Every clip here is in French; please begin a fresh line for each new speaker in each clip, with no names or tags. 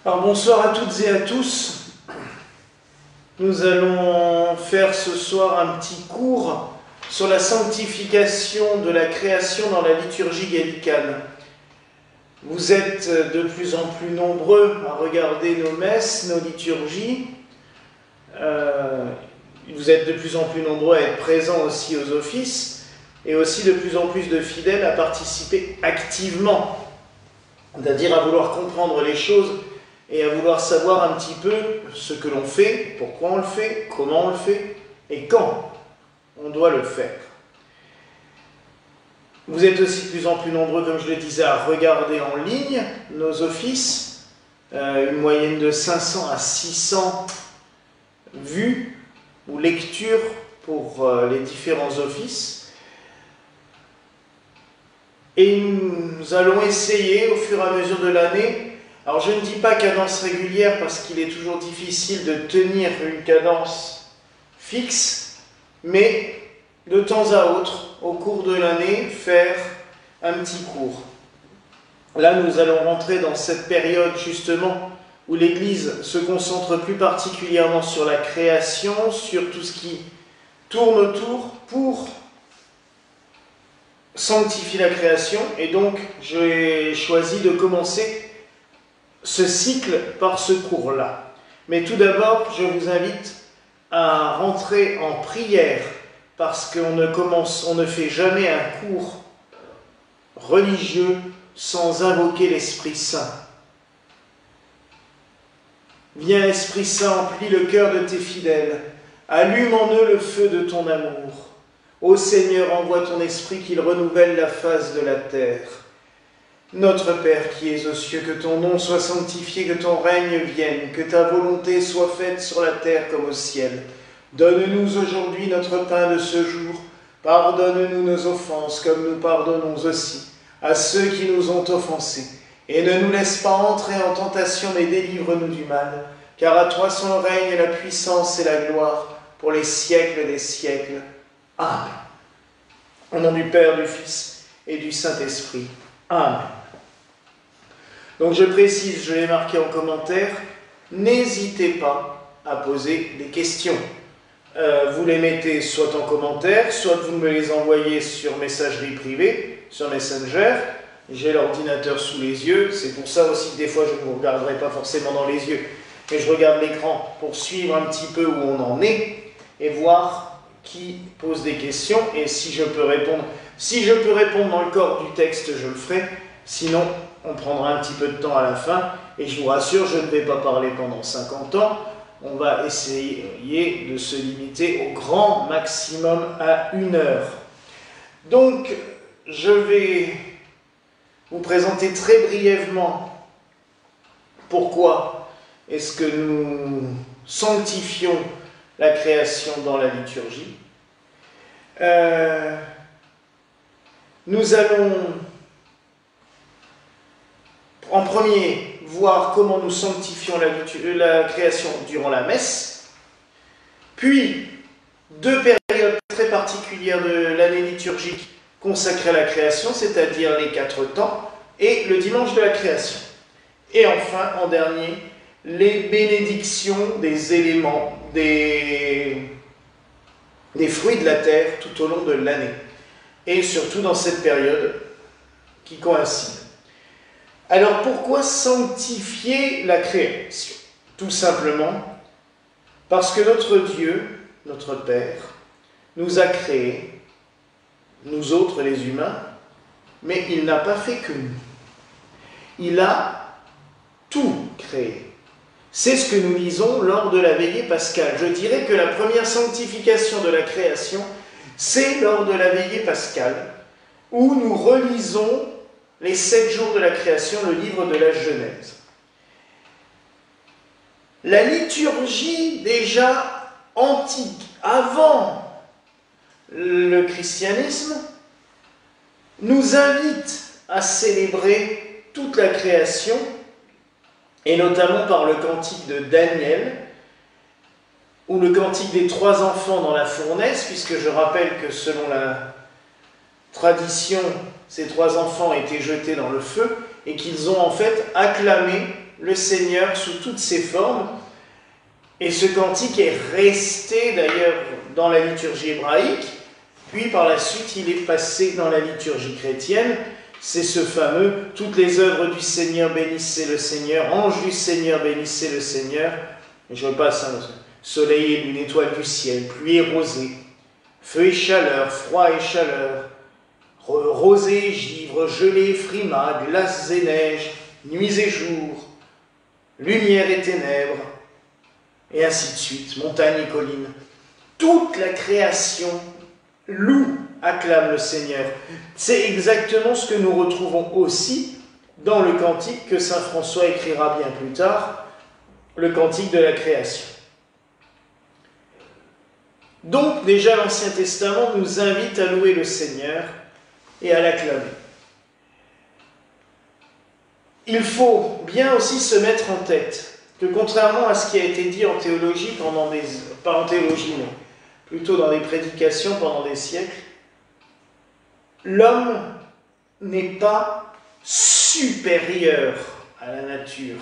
Alors bonsoir à toutes et à tous. Nous allons faire ce soir un petit cours sur la sanctification de la création dans la liturgie gallicane. Vous êtes de plus en plus nombreux à regarder nos messes, nos liturgies. Vous êtes de plus en plus nombreux à être présents aussi aux offices et aussi de plus en plus de fidèles à participer activement, c'est-à-dire à vouloir comprendre les choses et à vouloir savoir un petit peu ce que l'on fait, pourquoi on le fait, comment on le fait et quand on doit le faire. Vous êtes aussi de plus en plus nombreux, comme je le disais, à regarder en ligne nos offices, une moyenne de 500 à 600 vues ou lectures pour les différents offices. Et nous allons essayer au fur et à mesure de l'année. Alors je ne dis pas cadence régulière parce qu'il est toujours difficile de tenir une cadence fixe, mais de temps à autre, au cours de l'année, faire un petit cours. Là, nous allons rentrer dans cette période justement où l'Église se concentre plus particulièrement sur la création, sur tout ce qui tourne autour pour sanctifier la création. Et donc, j'ai choisi de commencer ce cycle par ce cours-là. Mais tout d'abord, je vous invite à rentrer en prière parce qu'on ne fait jamais un cours religieux sans invoquer l'Esprit Saint. Viens, Esprit Saint, emplis le cœur de tes fidèles, allume en eux le feu de ton amour. Ô Seigneur, envoie ton Esprit qu'il renouvelle la face de la terre. Notre Père qui es aux cieux, que ton nom soit sanctifié, que ton règne vienne, que ta volonté soit faite sur la terre comme au ciel. Donne-nous aujourd'hui notre pain de ce jour. Pardonne-nous nos offenses, comme nous pardonnons aussi à ceux qui nous ont offensés. Et ne nous laisse pas entrer en tentation, mais délivre-nous du mal. Car à toi sont le règne, la puissance et la gloire, pour les siècles des siècles. Amen. Au nom du Père, du Fils et du Saint-Esprit. Amen. Donc je précise, je l'ai marqué en commentaire, n'hésitez pas à poser des questions. Vous les mettez soit en commentaire, soit vous me les envoyez sur messagerie privée, sur Messenger. J'ai l'ordinateur sous les yeux, c'est pour ça aussi que des fois je ne vous regarderai pas forcément dans les yeux, mais je regarde l'écran pour suivre un petit peu où on en est et voir qui pose des questions et si je peux répondre. Si je peux répondre dans le corps du texte, je le ferai, sinon on prendra un petit peu de temps à la fin et je vous rassure, je ne vais pas parler pendant 50 ans. On va essayer de se limiter au grand maximum à 1 heure. Donc, je vais vous présenter très brièvement pourquoi est-ce que nous sanctifions la création dans la liturgie. Nous allons en premier voir comment nous sanctifions la création durant la messe, puis 2 périodes très particulières de l'année liturgique consacrées à la création, c'est-à-dire les 4 temps, et le dimanche de la création. Et enfin, en dernier, les bénédictions des éléments, des fruits de la terre tout au long de l'année, et surtout dans cette période qui coïncide. Alors pourquoi sanctifier la création? Tout simplement parce que notre Dieu, notre Père, nous a créés, nous autres les humains, mais il n'a pas fait que nous. Il a tout créé. C'est ce que nous lisons lors de la veillée pascale. Je dirais que la première sanctification de la création, c'est lors de la veillée pascale, où nous relisons les 7 jours de la création, le livre de la Genèse. La liturgie déjà antique, avant le christianisme, nous invite à célébrer toute la création, et notamment par le cantique de Daniel, ou le cantique des 3 enfants dans la fournaise, puisque je rappelle que selon la tradition, ces 3 enfants étaient jetés dans le feu et qu'ils ont en fait acclamé le Seigneur sous toutes ses formes. Et ce cantique est resté d'ailleurs dans la liturgie hébraïque, puis par la suite il est passé dans la liturgie chrétienne. C'est ce fameux « Toutes les œuvres du Seigneur bénissez le Seigneur, anges du Seigneur bénissez le Seigneur ». Et je repasse, soleil et lune, étoile du ciel, pluie et rosée, feu et chaleur, froid et chaleur, rosée et givre, gelée et frimas, glaces et neiges, nuits et jours, lumière et ténèbres, et ainsi de suite, montagnes et collines. Toute la création loue, acclame le Seigneur. C'est exactement ce que nous retrouvons aussi dans le cantique que saint François écrira bien plus tard, le cantique de la création. Donc, déjà, l'Ancien Testament nous invite à louer le Seigneur et à l'acclamer. Il faut bien aussi se mettre en tête que, contrairement à ce qui a été dit en théologie pas en théologie, mais plutôt dans des prédications pendant des siècles, l'homme n'est pas supérieur à la nature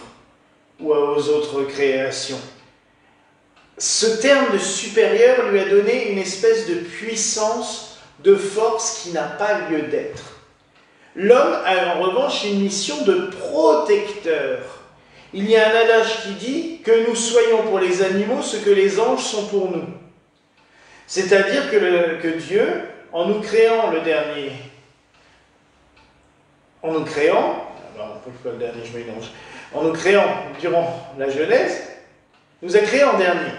ou aux autres créations. Ce terme de supérieur lui a donné une espèce de puissance, de force qui n'a pas lieu d'être. L'homme a en revanche une mission de protecteur. Il y a un adage qui dit que nous soyons pour les animaux ce que les anges sont pour nous. C'est-à-dire que Dieu, en nous créant le dernier, en nous créant durant la Genèse, nous a créés en dernier,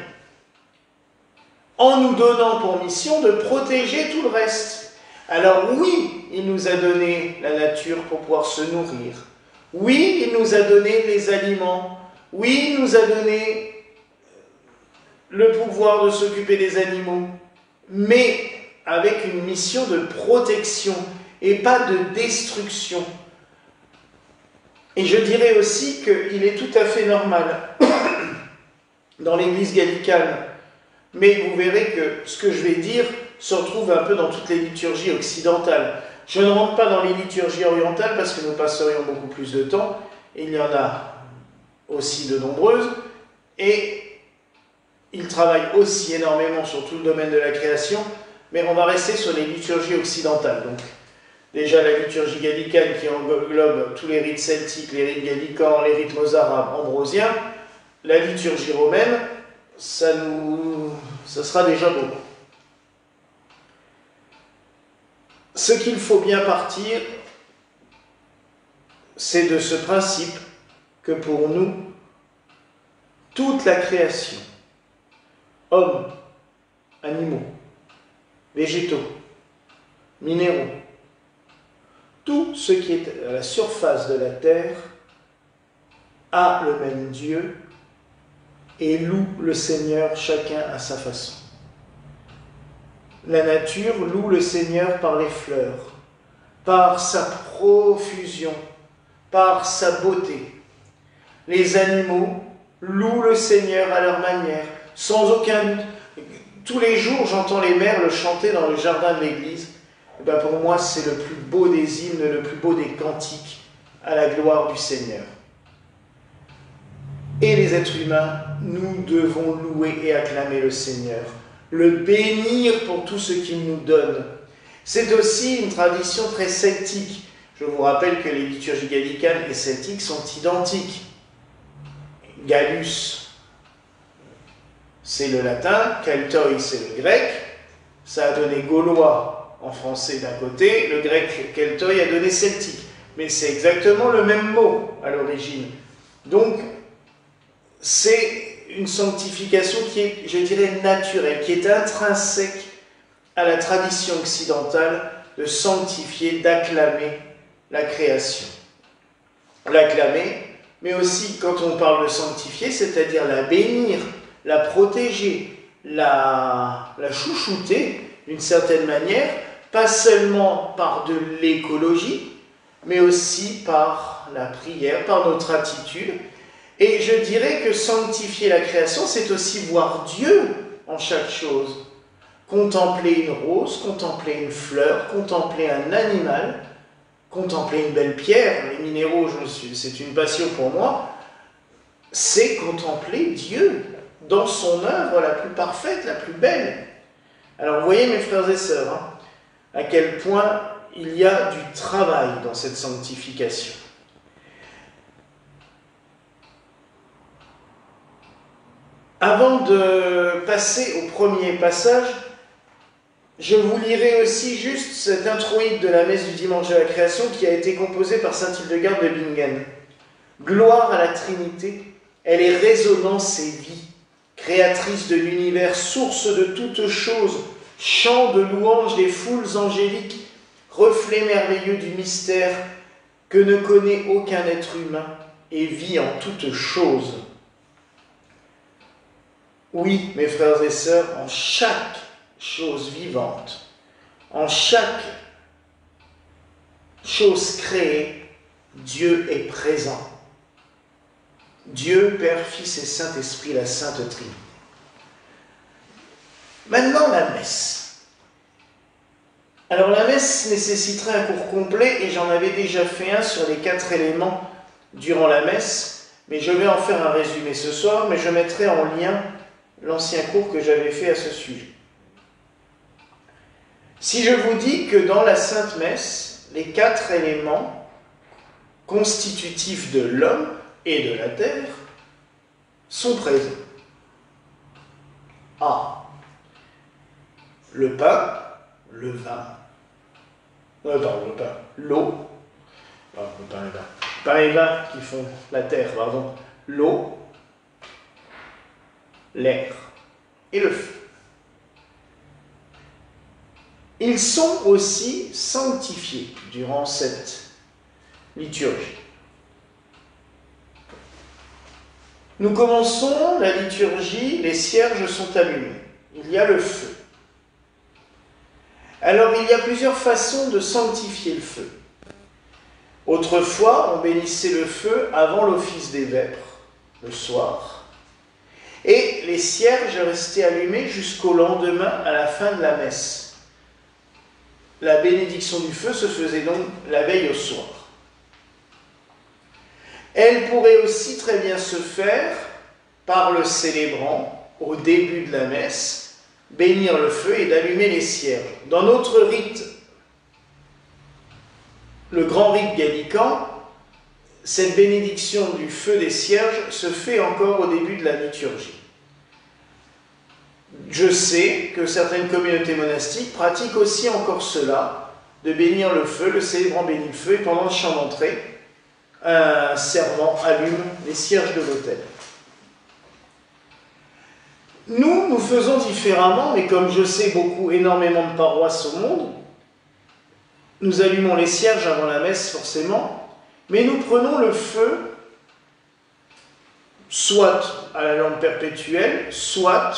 en nous donnant pour mission de protéger tout le reste. Alors oui, il nous a donné la nature pour pouvoir se nourrir. Oui, il nous a donné les aliments. Oui, il nous a donné le pouvoir de s'occuper des animaux, mais avec une mission de protection et pas de destruction. Et je dirais aussi qu'il est tout à fait normal dans l'Église gallicane, mais vous verrez que ce que je vais dire se retrouve un peu dans toutes les liturgies occidentales. Je ne rentre pas dans les liturgies orientales parce que nous passerions beaucoup plus de temps, et il y en a aussi de nombreuses, et ils travaillent aussi énormément sur tout le domaine de la création, mais on va rester sur les liturgies occidentales. Donc, déjà la liturgie gallicane qui englobe tous les rites celtiques, les rites gallicans, les rites mozarabes, ambrosiens, la liturgie romaine, ça sera déjà beaucoup. Ce qu'il faut bien partir, c'est de ce principe que pour nous, toute la création, hommes, animaux, végétaux, minéraux, tout ce qui est à la surface de la terre a le même Dieu et loue le Seigneur chacun à sa façon. La nature loue le Seigneur par les fleurs, par sa profusion, par sa beauté. Les animaux louent le Seigneur à leur manière, sans aucun doute. Tous les jours, j'entends les merles chanter dans le jardin de l'église. Et bien pour moi, c'est le plus beau des hymnes, le plus beau des cantiques à la gloire du Seigneur. Et les êtres humains, nous devons louer et acclamer le Seigneur, le bénir pour tout ce qu'il nous donne. C'est aussi une tradition très celtique. Je vous rappelle que les liturgies gallicanes et celtiques sont identiques. Gallus, c'est le latin, Keltoi, c'est le grec. Ça a donné gaulois en français d'un côté, le grec Keltoi a donné celtique. Mais c'est exactement le même mot à l'origine. Donc, c'est une sanctification qui est, je dirais, naturelle, qui est intrinsèque à la tradition occidentale de sanctifier, d'acclamer la création. L'acclamer, mais aussi, quand on parle de sanctifier, c'est-à-dire la bénir, la protéger, la chouchouter d'une certaine manière, pas seulement par de l'écologie, mais aussi par la prière, par notre attitude. Et je dirais que sanctifier la création, c'est aussi voir Dieu en chaque chose. Contempler une rose, contempler une fleur, contempler un animal, contempler une belle pierre. Les minéraux, c'est une passion pour moi. c'est contempler Dieu dans son œuvre la plus parfaite, la plus belle. Alors vous voyez mes frères et sœurs, à quel point il y a du travail dans cette sanctification. Avant de passer au premier passage, je vous lirai aussi juste cet introïde de la messe du dimanche de la création qui a été composée par saint Hildegarde de Bingen. Gloire à la Trinité, elle est résonance et vie, créatrice de l'univers, source de toutes choses, chant de louange des foules angéliques, reflet merveilleux du mystère que ne connaît aucun être humain et vit en toutes choses. Oui, mes frères et sœurs, en chaque chose vivante, en chaque chose créée, Dieu est présent. Dieu, Père, Fils et Saint-Esprit, la Sainte Trinité. Maintenant, la messe. Alors, la messe nécessiterait un cours complet, et j'en avais déjà fait un sur les 4 éléments durant la messe, mais je vais en faire un résumé ce soir, mais je mettrai en lien l'ancien cours que j'avais fait à ce sujet. Si je vous dis que dans la Sainte Messe, les 4 éléments constitutifs de l'homme et de la terre sont présents. A. Le pain, le vin. Pardon, le pain. L'eau. Le pain et le vin. Le pain et le vin qui font la terre, pardon. L'eau, l'air et le feu. Ils sont aussi sanctifiés durant cette liturgie. Nous commençons la liturgie, les cierges sont allumés. Il y a le feu. Alors, il y a plusieurs façons de sanctifier le feu. Autrefois, on bénissait le feu avant l'office des vêpres, le soir. Et les cierges restaient allumés jusqu'au lendemain, à la fin de la messe. La bénédiction du feu se faisait donc la veille au soir. Elle pourrait aussi très bien se faire par le célébrant, au début de la messe, bénir le feu et d'allumer les cierges. Dans notre rite, le grand rite gallican, cette bénédiction du feu des cierges se fait encore au début de la liturgie. Je sais que certaines communautés monastiques pratiquent aussi encore cela, de bénir le feu, le célébrant bénit le feu, et pendant le chant d'entrée, un servant allume les cierges de l'autel. Nous faisons différemment, mais comme je sais énormément de paroisses au monde, nous allumons les cierges avant la messe forcément, mais nous prenons le feu soit à la lampe perpétuelle, soit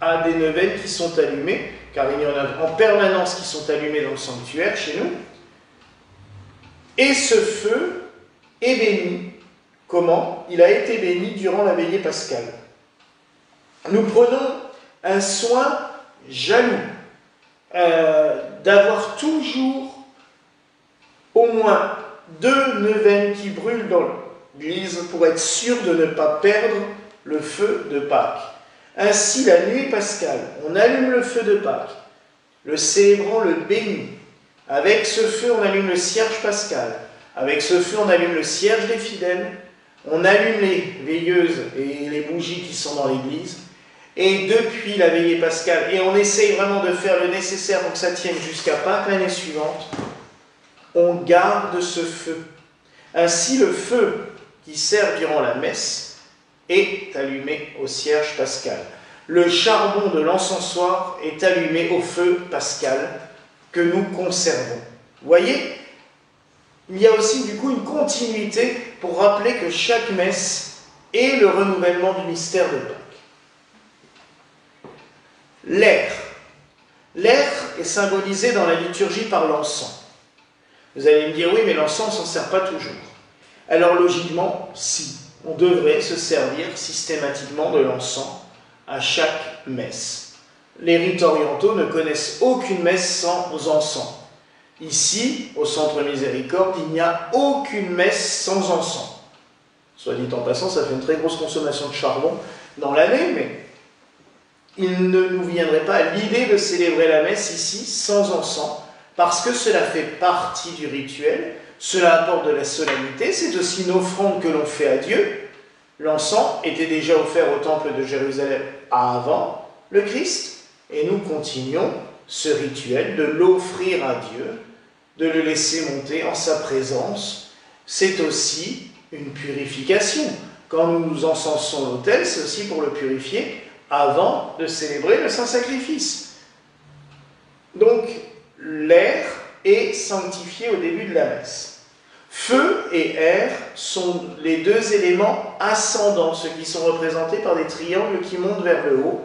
à des neuvaines qui sont allumées, car il y en a en permanence qui sont allumées dans le sanctuaire chez nous. Et ce feu est béni. Comment? Il a été béni durant la veillée pascale. Nous prenons un soin jaloux d'avoir toujours au moins 2 neuvaines qui brûlent dans l'église pour être sûr de ne pas perdre le feu de Pâques. Ainsi, la nuit pascale, on allume le feu de Pâques, le célébrant le bénit. Avec ce feu, on allume le cierge pascal. Avec ce feu, on allume le cierge des fidèles. On allume les veilleuses et les bougies qui sont dans l'église. Et depuis la veillée pascale, et on essaye vraiment de faire le nécessaire pour que ça tienne jusqu'à Pâques l'année suivante, on garde ce feu. Ainsi, le feu qui sert durant la messe est allumé au cierge pascal. Le charbon de l'encensoir est allumé au feu pascal que nous conservons. Vous voyez, il y a aussi du coup une continuité pour rappeler que chaque messe est le renouvellement du mystère de Pâques. L'air. L'air est symbolisé dans la liturgie par l'encens. Vous allez me dire, oui, mais l'encens, on ne s'en sert pas toujours. Alors logiquement, si. On devrait se servir systématiquement de l'encens à chaque messe. Les rites orientaux ne connaissent aucune messe sans encens. Ici, au Centre Miséricorde, il n'y a aucune messe sans encens. Soit dit en passant, ça fait une très grosse consommation de charbon dans l'année, mais il ne nous viendrait pas à l'idée de célébrer la messe ici sans encens, parce que cela fait partie du rituel, cela apporte de la solennité, c'est aussi une offrande que l'on fait à Dieu. L'encens était déjà offert au temple de Jérusalem avant le Christ, et nous continuons ce rituel de l'offrir à Dieu, de le laisser monter en sa présence. C'est aussi une purification. Quand nous encensons l'autel, c'est aussi pour le purifier avant de célébrer le Saint-Sacrifice. Donc, l'air est sanctifié au début de la messe. Feu et air sont les deux éléments ascendants, ceux qui sont représentés par des triangles qui montent vers le haut,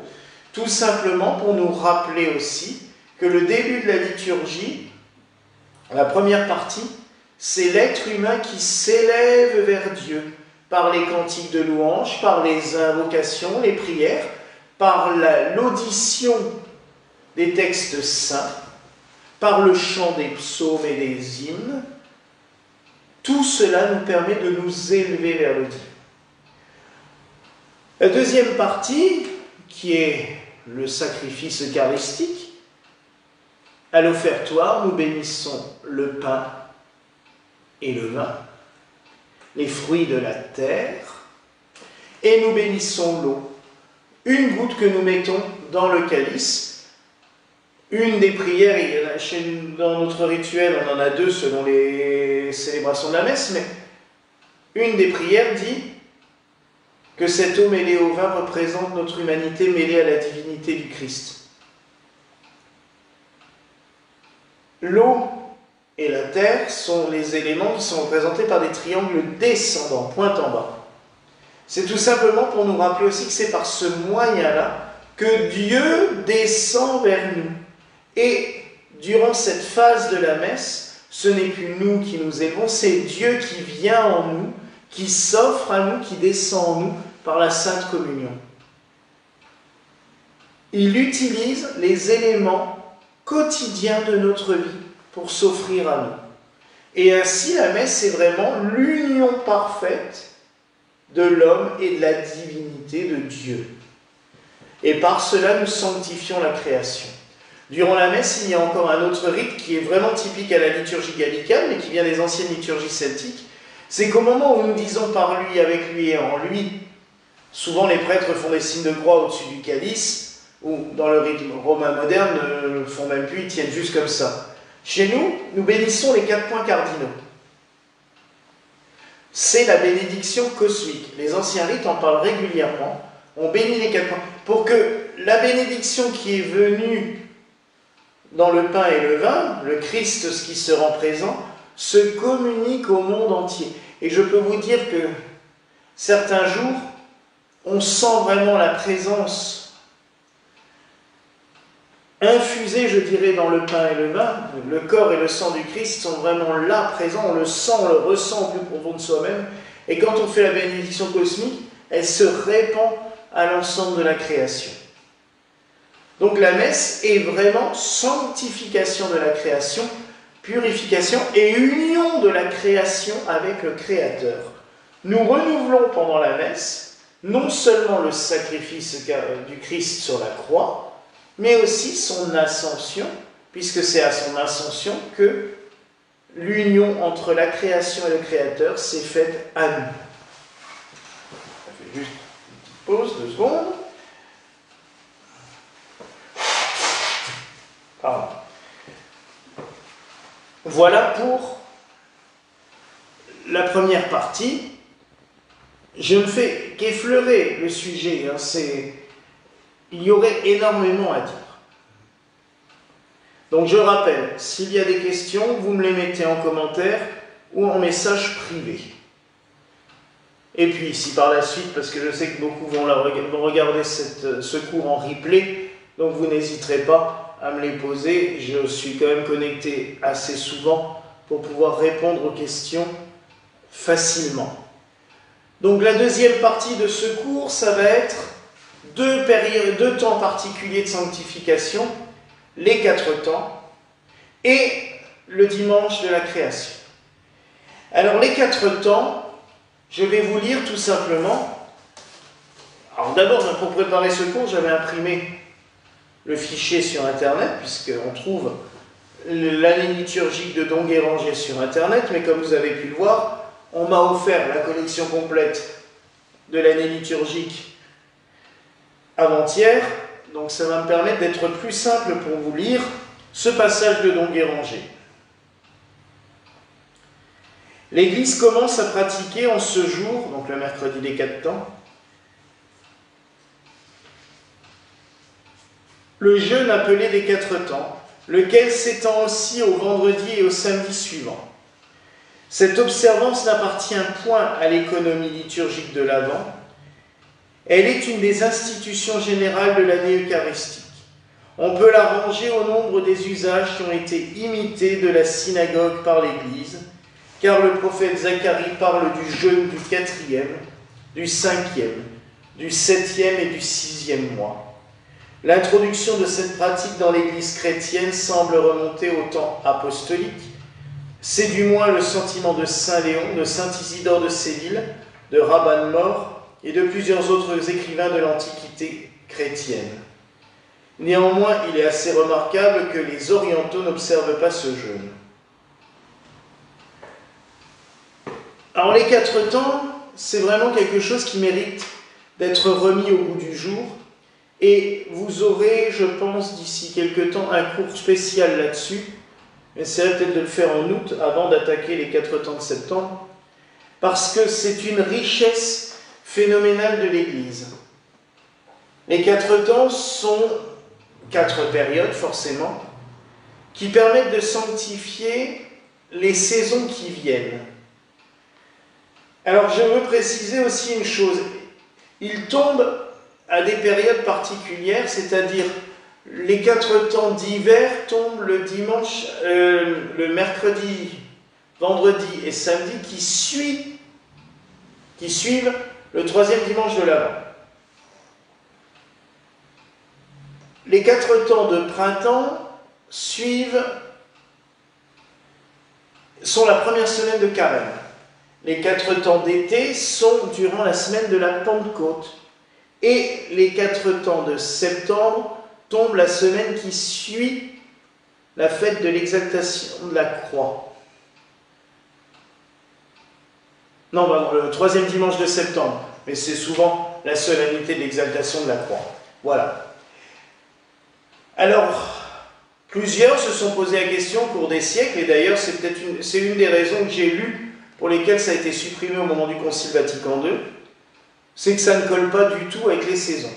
tout simplement pour nous rappeler aussi que le début de la liturgie, la première partie, c'est l'être humain qui s'élève vers Dieu par les cantiques de louange, par les invocations, les prières, par l'audition des textes saints, par le chant des psaumes et des hymnes. Tout cela nous permet de nous élever vers le Dieu. La deuxième partie, qui est le sacrifice eucharistique, à l'offertoire, nous bénissons le pain et le vin, les fruits de la terre, et nous bénissons l'eau, une goutte que nous mettons dans le calice. Une des prières, dans notre rituel, on en a deux selon les célébrations de la messe, mais une des prières dit que cette eau mêlée au vin représente notre humanité mêlée à la divinité du Christ. L'eau et la terre sont les éléments qui sont représentés par des triangles descendants, pointe en bas. C'est tout simplement pour nous rappeler aussi que c'est par ce moyen-là que Dieu descend vers nous. Et durant cette phase de la messe, ce n'est plus nous qui nous élevons, c'est Dieu qui vient en nous, qui s'offre à nous, qui descend en nous par la Sainte Communion. Il utilise les éléments quotidiens de notre vie pour s'offrir à nous. Et ainsi, la messe est vraiment l'union parfaite de l'homme et de la divinité de Dieu. Et par cela, nous sanctifions la création. Durant la messe, il y a encore un autre rite qui est vraiment typique à la liturgie gallicane, mais qui vient des anciennes liturgies celtiques. C'est qu'au moment où nous disons par lui, avec lui et en lui, souvent les prêtres font des signes de croix au-dessus du calice, ou dans le rite romain moderne, ne le font même plus, ils tiennent juste comme ça. Chez nous, nous bénissons les 4 points cardinaux. C'est la bénédiction cosmique. Les anciens rites en parlent régulièrement. On bénit les 4 points. Pour que la bénédiction qui est venue dans le pain et le vin, le Christ, ce qui se rend présent, se communique au monde entier. Et je peux vous dire que certains jours, on sent vraiment la présence infusée, je dirais, dans le pain et le vin. Le corps et le sang du Christ sont vraiment là, présents. On le sent, on le ressent au plus profond de soi-même. Et quand on fait la bénédiction cosmique, elle se répand à l'ensemble de la création. Donc la messe est vraiment sanctification de la création, purification et union de la création avec le Créateur. Nous renouvelons pendant la messe non seulement le sacrifice du Christ sur la croix, mais aussi son ascension, puisque c'est à son ascension que l'union entre la création et le Créateur s'est faite à nous. On fait juste une petite pause, 2 secondes. Pardon. Voilà pour la première partie. Je ne fais qu'effleurer le sujet. Il y aurait énormément à dire. Donc je rappelle, s'il y a des questions, vous me les mettez en commentaire ou en message privé. Et puis, si par la suite, parce que je sais que beaucoup vont regarder ce cours en replay, donc vous n'hésiterez pas à me les poser. Je suis quand même connecté assez souvent pour pouvoir répondre aux questions facilement. Donc la deuxième partie de ce cours, ça va être deux temps particuliers de sanctification, les 4 temps et le dimanche de la création. Alors les 4 temps, Je vais vous lire tout simplement. Alors d'abord, pour préparer ce cours, j'avais imprimé le fichier sur Internet, puisqu'on trouve l'année liturgique de Don Guéranger sur Internet, mais comme vous avez pu le voir, on m'a offert la collection complète de l'année liturgique avant-hier, donc ça va me permettre d'être plus simple pour vous lire ce passage de Don Guéranger. L'Église commence à pratiquer en ce jour, donc le mercredi des 4 temps, le jeûne appelé des 4 temps, lequel s'étend aussi au vendredi et au samedi suivant. Cette observance n'appartient point à l'économie liturgique de l'Avent. Elle est une des institutions générales de l'année eucharistique. On peut la ranger au nombre des usages qui ont été imités de la synagogue par l'Église, car le prophète Zacharie parle du jeûne du 4e, du 5e, du 7e et du 6e mois. L'introduction de cette pratique dans l'Église chrétienne semble remonter au temps apostolique. C'est du moins le sentiment de Saint Léon, de Saint Isidore de Séville, de Rabban Mor et de plusieurs autres écrivains de l'Antiquité chrétienne. Néanmoins, il est assez remarquable que les orientaux n'observent pas ce jeûne. Alors les 4 temps, c'est vraiment quelque chose qui mérite d'être remis au goût du jour. Et vous aurez, je pense, d'ici quelques temps, un cours spécial là-dessus. J'essaierai peut-être de le faire en août, avant d'attaquer les 4 temps de septembre, parce que c'est une richesse phénoménale de l'Église. Les 4 temps sont 4 périodes, forcément, qui permettent de sanctifier les saisons qui viennent. Alors, je veux préciser aussi une chose. Il tombe à des périodes particulières, c'est-à-dire les 4 temps d'hiver tombent le dimanche, le mercredi, vendredi et samedi qui suivent le 3e dimanche de l'Avent. Les 4 temps de printemps sont la première semaine de Carême. Les 4 temps d'été sont durant la semaine de la Pentecôte. Et les 4 temps de septembre tombent la semaine qui suit la fête de l'exaltation de la croix. Non, pardon, le 3e dimanche de septembre, mais c'est souvent la solennité de l'exaltation de la croix. Voilà. Alors, plusieurs se sont posé la question au cours des siècles, et d'ailleurs c'est une des raisons que j'ai lues pour lesquelles ça a été supprimé au moment du Concile Vatican II, c'est que ça ne colle pas du tout avec les saisons.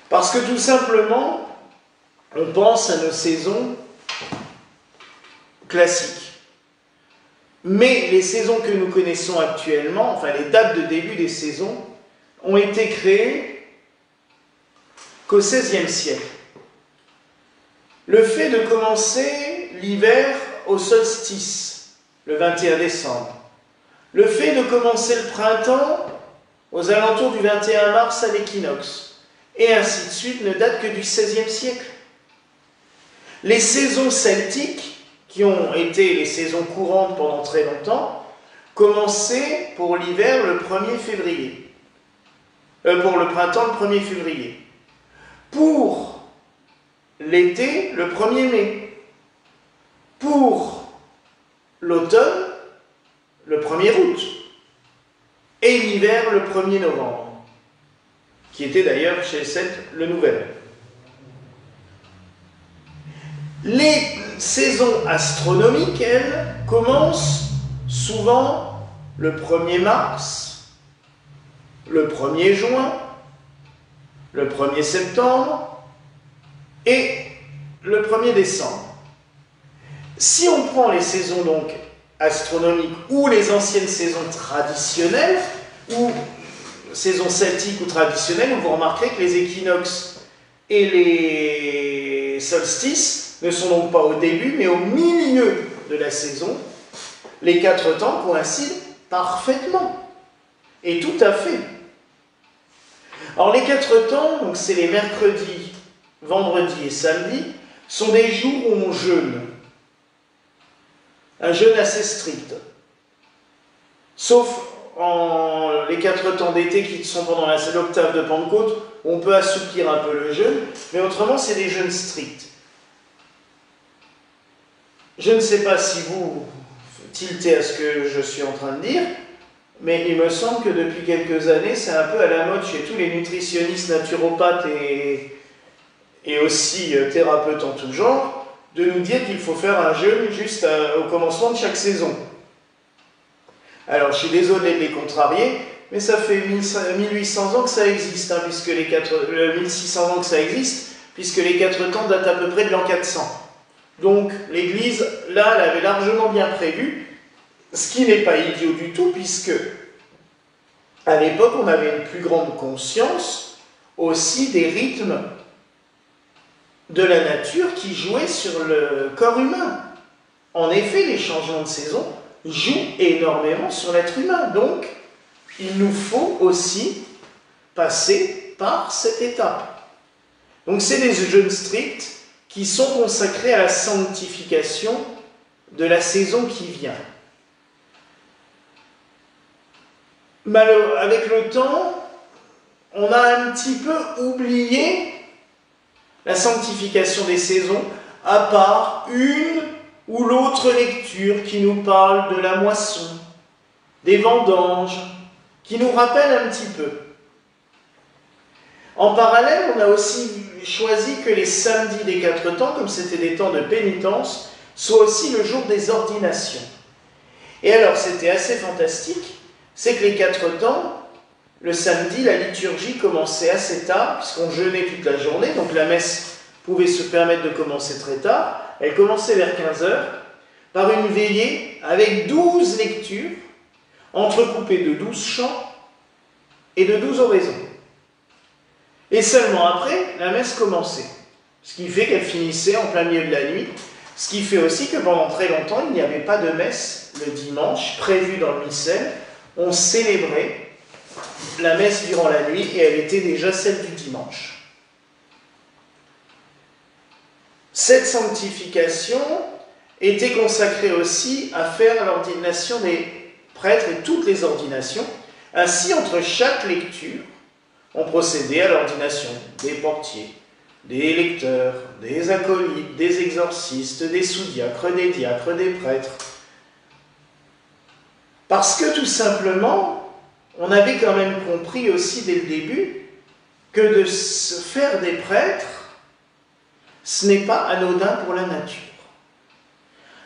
Parce que tout simplement, on pense à nos saisons classiques. Mais les saisons que nous connaissons actuellement, enfin les dates de début des saisons, ont été créées qu'au XVIe siècle. Le fait de commencer l'hiver au solstice, le 21 décembre, le fait de commencer le printemps aux alentours du 21 mars à l'équinoxe, et ainsi de suite, ne date que du XVIe siècle. Les saisons celtiques, qui ont été les saisons courantes pendant très longtemps, commençaient pour l'hiver le 1er février. Pour le printemps, le 1er février. Pour l'été, le 1er mai. Pour l'automne, le 1er août. Et l'hiver, le 1er novembre, qui était d'ailleurs chez Seth le nouvel. Les saisons astronomiques, elles, commencent souvent le 1er mars, le 1er juin, le 1er septembre et le 1er décembre. Si on prend les saisons donc astronomiques ou les anciennes saisons traditionnelles, ou saisons celtiques ou traditionnelles, vous remarquerez que les équinoxes et les solstices ne sont donc pas au début, mais au milieu de la saison. Les 4 temps coïncident parfaitement, et tout à fait. Alors les 4 temps, donc c'est les mercredis, vendredis et samedis, sont des jours où on jeûne. Un jeûne assez strict. Sauf les 4 temps d'été qui sont pendant l'octave de Pentecôte, on peut assouplir un peu le jeûne, mais autrement, c'est des jeûnes stricts. Je ne sais pas si vous tiltez à ce que je suis en train de dire, mais il me semble que depuis quelques années, c'est un peu à la mode chez tous les nutritionnistes, naturopathes et aussi thérapeutes en tout genre, de nous dire qu'il faut faire un jeûne juste au commencement de chaque saison. Alors, je suis désolé de les contrarier, mais ça fait 1800 ans que ça existe, hein, 1600 ans que ça existe, puisque les 4 temps datent à peu près de l'an 400. Donc, l'Église, là, elle avait largement bien prévu, ce qui n'est pas idiot du tout, puisque, à l'époque, on avait une plus grande conscience aussi des rythmes de la nature qui jouaient sur le corps humain. En effet, les changements de saison jouent énormément sur l'être humain. Donc, il nous faut aussi passer par cette étape. Donc, c'est des jeûnes stricts qui sont consacrés à la sanctification de la saison qui vient. Avec le temps, on a un petit peu oublié la sanctification des saisons, à part une ou l'autre lecture qui nous parle de la moisson, des vendanges, qui nous rappelle un petit peu. En parallèle, on a aussi choisi que les samedis des 4 temps, comme c'était des temps de pénitence, soient aussi le jour des ordinations. Et alors, c'était assez fantastique, c'est que les 4 temps, le samedi, la liturgie commençait assez tard, puisqu'on jeûnait toute la journée, donc la messe pouvait se permettre de commencer très tard. Elle commençait vers 15h, par une veillée avec 12 lectures, entrecoupées de 12 chants et de 12 oraisons. Et seulement après, la messe commençait. Ce qui fait qu'elle finissait en plein milieu de la nuit. Ce qui fait aussi que pendant très longtemps, il n'y avait pas de messe le dimanche, prévue dans le missel. On célébrait la messe durant la nuit et elle était déjà celle du dimanche. Cette sanctification était consacrée aussi à faire l'ordination des prêtres et toutes les ordinations. Ainsi, entre chaque lecture, on procédait à l'ordination des portiers, des lecteurs, des acolytes, des exorcistes, des sous-diacres, des diacres, des prêtres. Parce que tout simplement, on avait quand même compris aussi dès le début que de se faire des prêtres, ce n'est pas anodin pour la nature.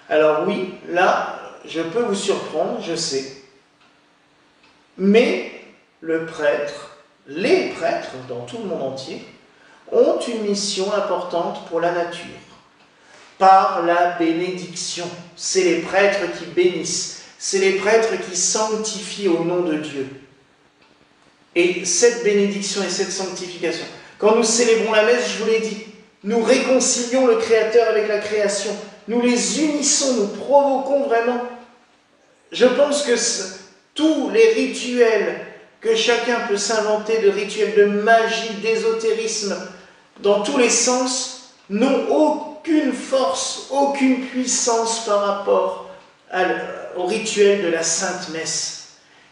Alors oui, là, je peux vous surprendre, je sais. Mais le prêtre, les prêtres, dans tout le monde entier, ont une mission importante pour la nature. Par la bénédiction. C'est les prêtres qui bénissent. C'est les prêtres qui sanctifient au nom de Dieu. Et cette bénédiction et cette sanctification, quand nous célébrons la messe, je vous l'ai dit, nous réconcilions le Créateur avec la création. Nous les unissons, nous provoquons vraiment. Je pense que tous les rituels que chacun peut s'inventer, de rituels de magie, d'ésotérisme, dans tous les sens, n'ont aucune force, aucune puissance par rapport au rituel de la Sainte Messe,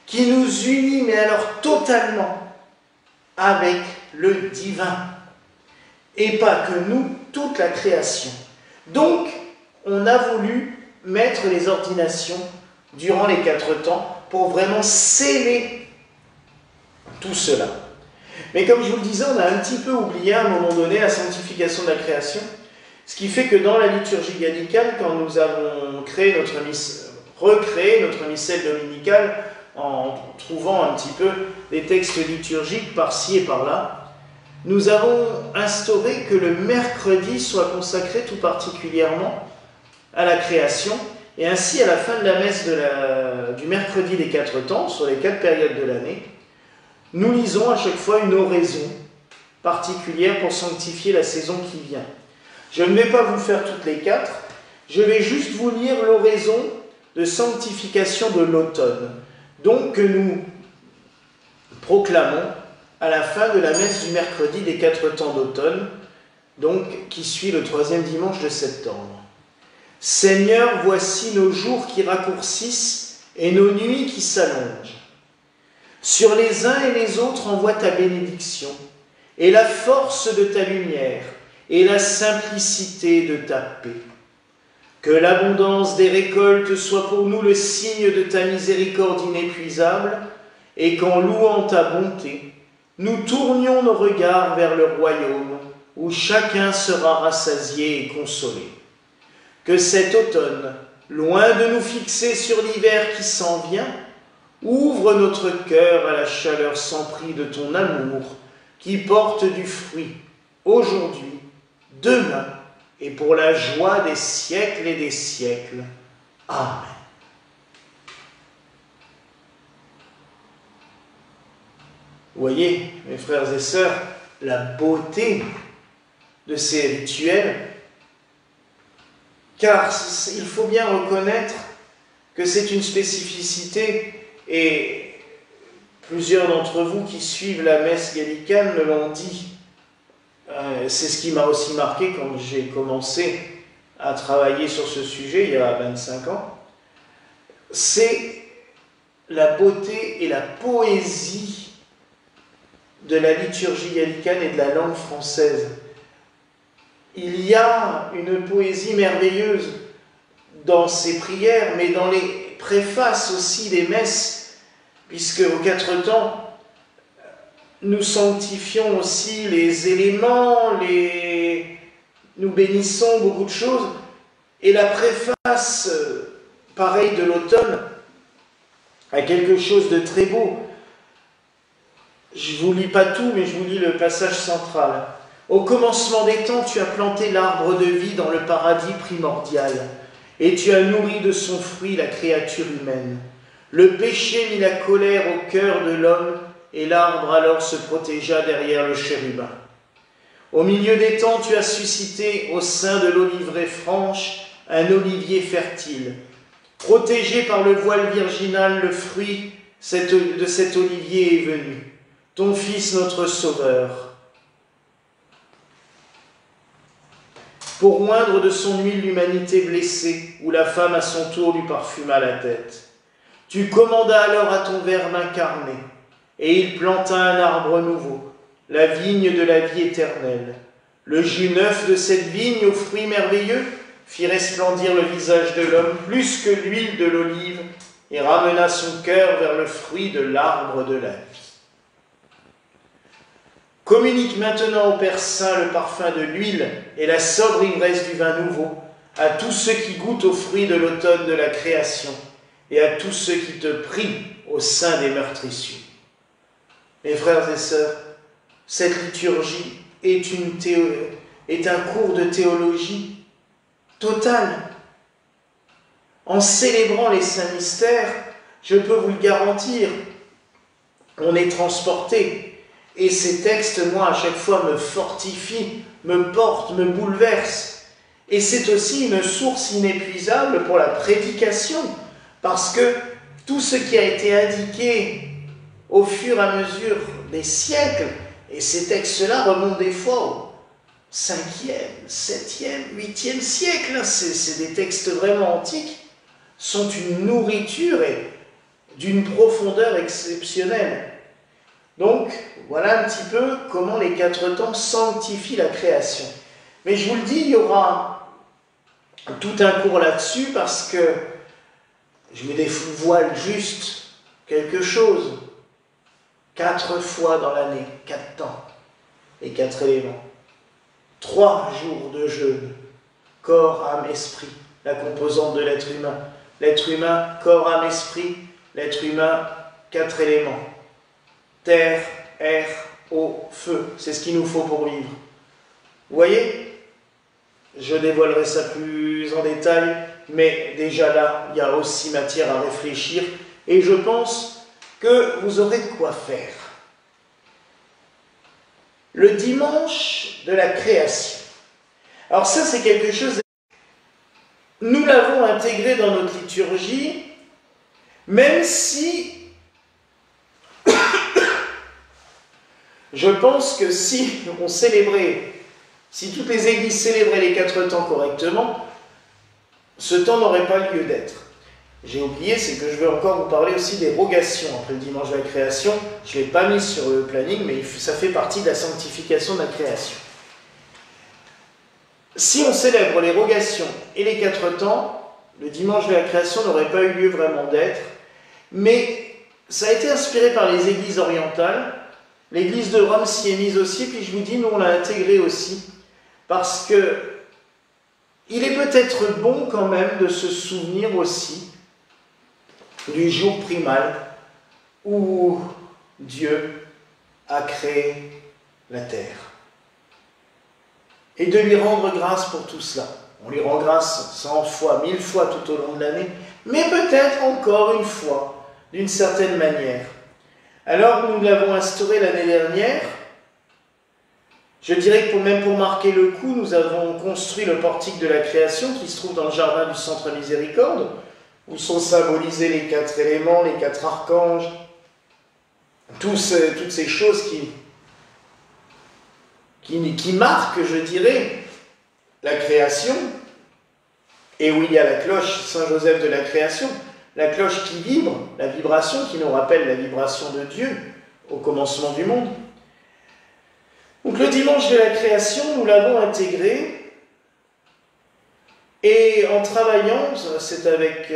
qui nous unit, mais alors totalement, avec le divin. Et pas que nous, toute la création. Donc, on a voulu mettre les ordinations durant les 4 temps pour vraiment sceller tout cela. Mais comme je vous le disais, on a un petit peu oublié à un moment donné la sanctification de la création, ce qui fait que dans la liturgie gallicale, quand nous avons recréé notre missel dominical en trouvant un petit peu des textes liturgiques par-ci et par-là, nous avons instauré que le mercredi soit consacré tout particulièrement à la création, et ainsi à la fin de la messe du mercredi des 4 temps, sur les 4 périodes de l'année, nous lisons à chaque fois une oraison particulière pour sanctifier la saison qui vient. Je ne vais pas vous faire toutes les 4, je vais juste vous lire l'oraison de sanctification de l'automne, donc que nous proclamons à la fin de la messe du mercredi des 4 temps d'automne, donc qui suit le 3e dimanche de septembre. Seigneur, voici nos jours qui raccourcissent et nos nuits qui s'allongent. Sur les uns et les autres envoie ta bénédiction, et la force de ta lumière, et la simplicité de ta paix. Que l'abondance des récoltes soit pour nous le signe de ta miséricorde inépuisable, et qu'en louant ta bonté, nous tournions nos regards vers le royaume, où chacun sera rassasié et consolé. Que cet automne, loin de nous fixer sur l'hiver qui s'en vient, ouvre notre cœur à la chaleur sans prix de ton amour, qui porte du fruit aujourd'hui, demain, et pour la joie des siècles et des siècles. Amen. Vous voyez, mes frères et sœurs, la beauté de ces rituels, car il faut bien reconnaître que c'est une spécificité, et plusieurs d'entre vous qui suivent la messe gallicane me l'ont dit. C'est ce qui m'a aussi marqué quand j'ai commencé à travailler sur ce sujet il y a 25 ans. C'est la beauté et la poésie de la liturgie gallicane et de la langue française. Il y a une poésie merveilleuse dans ces prières, mais dans les préfaces aussi des messes, puisque aux quatre temps, nous sanctifions aussi les éléments, nous bénissons beaucoup de choses, et la préface, pareil de l'automne, a quelque chose de très beau. Je ne vous lis pas tout, mais je vous lis le passage central. Au commencement des temps, tu as planté l'arbre de vie dans le paradis primordial, et tu as nourri de son fruit la créature humaine. Le péché mit la colère au cœur de l'homme, et l'arbre alors se protégea derrière le chérubin. Au milieu des temps, tu as suscité au sein de l'oliveraie franche un olivier fertile. Protégé par le voile virginal, le fruit de cet olivier est venu, ton Fils notre Sauveur. Pour oindre de son huile l'humanité blessée, où la femme à son tour lui parfuma la tête. Tu commandas alors à ton Verbe incarné, et il planta un arbre nouveau, la vigne de la vie éternelle. Le jus neuf de cette vigne aux fruits merveilleux fit resplendir le visage de l'homme plus que l'huile de l'olive, et ramena son cœur vers le fruit de l'arbre de la vie. Communique maintenant au Père Saint le parfum de l'huile et la sobre ivresse du vin nouveau, à tous ceux qui goûtent aux fruits de l'automne de la création, et à tous ceux qui te prient au sein des meurtrissures. Mes frères et sœurs, cette liturgie est un cours de théologie totale. En célébrant les saints mystères, je peux vous le garantir, on est transporté. Et ces textes, moi, à chaque fois, me fortifient, me portent, me bouleversent. Et c'est aussi une source inépuisable pour la prédication, parce que tout ce qui a été indiqué au fur et à mesure des siècles, et ces textes-là remontent des fois au 5e, 7e, 8e siècle, c'est des textes vraiment antiques, sont une nourriture et d'une profondeur exceptionnelle. Donc, voilà un petit peu comment les quatre temps sanctifient la création. Mais je vous le dis, il y aura tout un cours là-dessus parce que je me dévoile juste quelque chose. 4 fois dans l'année, 4 temps et 4 éléments. 3 jours de jeûne, corps, âme, esprit, la composante de l'être humain. L'être humain, corps, âme, esprit, l'être humain, 4 éléments. Terre, air, eau, feu. C'est ce qu'il nous faut pour vivre. Vous voyez? Je dévoilerai ça plus en détail, mais déjà là, il y a aussi matière à réfléchir. Et je pense que vous aurez de quoi faire. Le dimanche de la création. Alors ça, c'est quelque chose... Nous l'avons intégré dans notre liturgie, même si... Je pense que si on célébrait, si toutes les églises célébraient les 4 temps correctement, ce temps n'aurait pas lieu d'être. j'ai oublié, c'est que je veux encore vous parler aussi des rogations. Après le dimanche de la création, je ne l'ai pas mis sur le planning, mais ça fait partie de la sanctification de la création. Si on célèbre les rogations et les 4 temps, le dimanche de la création n'aurait pas eu lieu vraiment d'être, mais ça a été inspiré par les églises orientales. L'église de Rome s'y est mise aussi, puis je vous dis, nous on l'a intégré aussi, parce que il est peut-être bon quand même de se souvenir aussi du jour primal où Dieu a créé la terre. Et de lui rendre grâce pour tout cela. On lui rend grâce 100 fois, 1000 fois tout au long de l'année, mais peut-être encore une fois, d'une certaine manière. Alors nous l'avons instauré l'année dernière. Je dirais que même pour marquer le coup, nous avons construit le portique de la création qui se trouve dans le jardin du Centre Miséricorde, où sont symbolisés les 4 éléments, les 4 archanges, toutes ces choses qui marquent, je dirais, la création, et où il y a la cloche Saint-Joseph de la création, la cloche qui vibre, la vibration qui nous rappelle la vibration de Dieu au commencement du monde. Donc le dimanche de la création, nous l'avons intégré, et en travaillant, c'est avec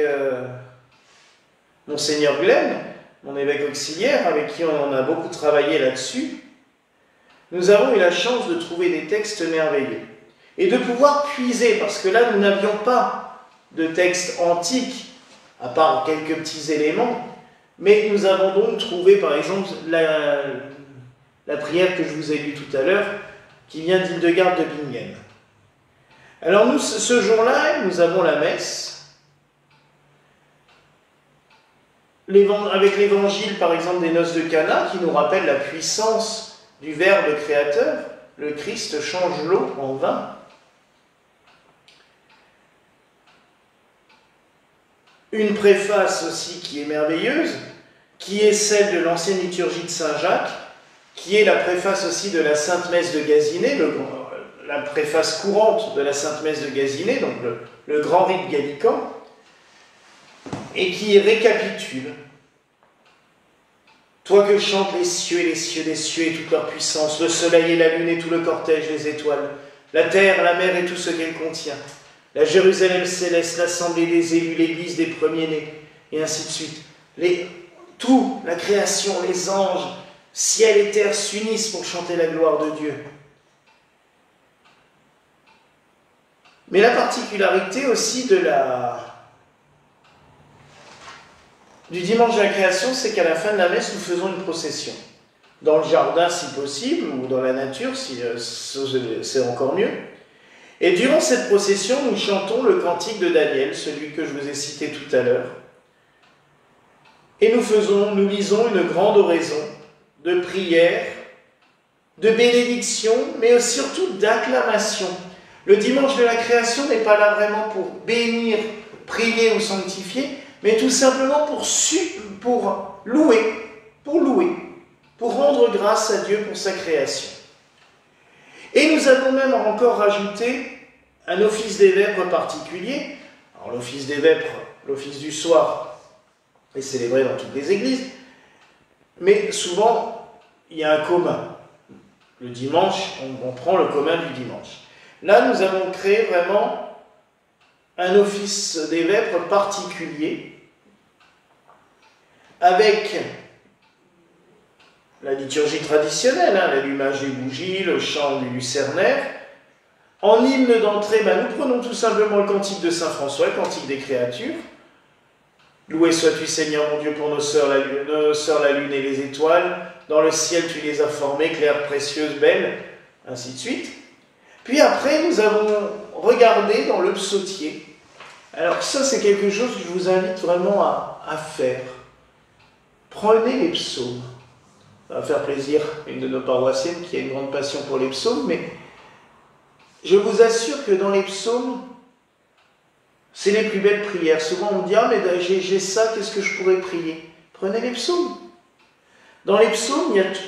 Monseigneur Glenn, mon évêque auxiliaire, avec qui on a beaucoup travaillé là-dessus, nous avons eu la chance de trouver des textes merveilleux. Et de pouvoir puiser, parce que là, nous n'avions pas de texte antique, à part quelques petits éléments, mais nous avons donc trouvé, par exemple, la prière que je vous ai lue tout à l'heure, qui vient d'Hildegarde de Bingen. Alors nous, ce jour-là, nous avons la messe, avec l'évangile, par exemple, des noces de Cana, qui nous rappelle la puissance du Verbe créateur. Le Christ change l'eau en vin. Une préface aussi qui est merveilleuse, qui est celle de l'ancienne liturgie de Saint-Jacques, qui est la préface aussi de la Sainte Messe de Gaziné, la préface courante de la Sainte Messe de Gaziné, donc le grand rite gallican, et qui récapitule. Toi que chantent les cieux et les cieux des cieux et toute leur puissance, le soleil et la lune et tout le cortège des étoiles, la terre, la mer et tout ce qu'elle contient, la Jérusalem céleste, l'assemblée des élus, l'église des premiers-nés, et ainsi de suite. Tout, la création, les anges, ciel et terre s'unissent pour chanter la gloire de Dieu. Mais la particularité aussi du dimanche de la création, c'est qu'à la fin de la messe, nous faisons une procession. Dans le jardin, si possible, ou dans la nature, si c'est encore mieux. Et durant cette procession, nous chantons le cantique de Daniel, celui que je vous ai cité tout à l'heure. Et nous lisons une grande oraison de prière, de bénédiction, mais surtout d'acclamation. Le dimanche de la création n'est pas là vraiment pour bénir, prier ou sanctifier, mais tout simplement pour louer, pour rendre grâce à Dieu pour sa création. Et nous avons même encore rajouté un office des vêpres particulier. Alors l'office des vêpres, l'office du soir, est célébré dans toutes les églises, mais souvent il y a un commun. Le dimanche, on prend le commun du dimanche. Là, nous avons créé vraiment un office des vêpres particulier, avec la liturgie traditionnelle, l'allumage des bougies, le chant du lucernaire. En hymne d'entrée, nous prenons tout simplement le cantique de Saint François, le cantique des créatures. Loué sois-tu Seigneur mon Dieu pour nos sœurs la lune et les étoiles. Dans le ciel tu les as formées, claires, précieuses, belles, ainsi de suite. Puis après, nous avons regardé dans le psautier. Alors ça, c'est quelque chose que je vous invite vraiment à faire. Prenez les psaumes. Ça va faire plaisir à une de nos paroissiennes qui a une grande passion pour les psaumes, mais je vous assure que dans les psaumes, c'est les plus belles prières. Souvent on me dit « Ah, mais j'ai ça, qu'est-ce que je pourrais prier ?» Prenez les psaumes. Dans les psaumes, il y a tout.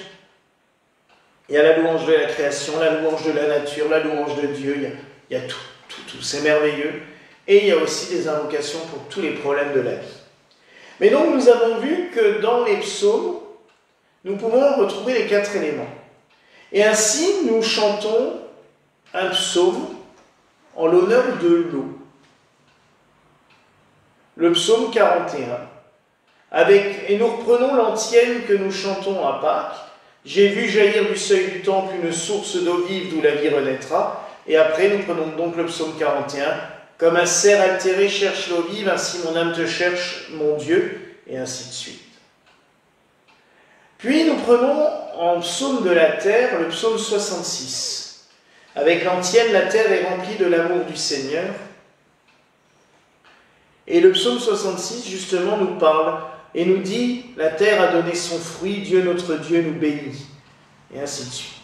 Il y a la louange de la création, la louange de la nature, la louange de Dieu, il y a tout, c'est merveilleux. Et il y a aussi des invocations pour tous les problèmes de la vie. Mais donc nous avons vu que dans les psaumes, nous pouvons retrouver les 4 éléments. Et ainsi, nous chantons un psaume en l'honneur de l'eau. Le psaume 41. Et nous reprenons l'antienne que nous chantons à Pâques. J'ai vu jaillir du seuil du temple une source d'eau vive d'où la vie renaîtra. Et après, nous prenons donc le psaume 41. Comme un cerf altéré cherche l'eau vive, ainsi mon âme te cherche, mon Dieu, et ainsi de suite. Puis nous prenons en psaume de la terre le psaume 66. Avec l'antienne, la terre est remplie de l'amour du Seigneur. Et le psaume 66, justement, nous parle et nous dit « La terre a donné son fruit, Dieu notre Dieu nous bénit. » Et ainsi de suite.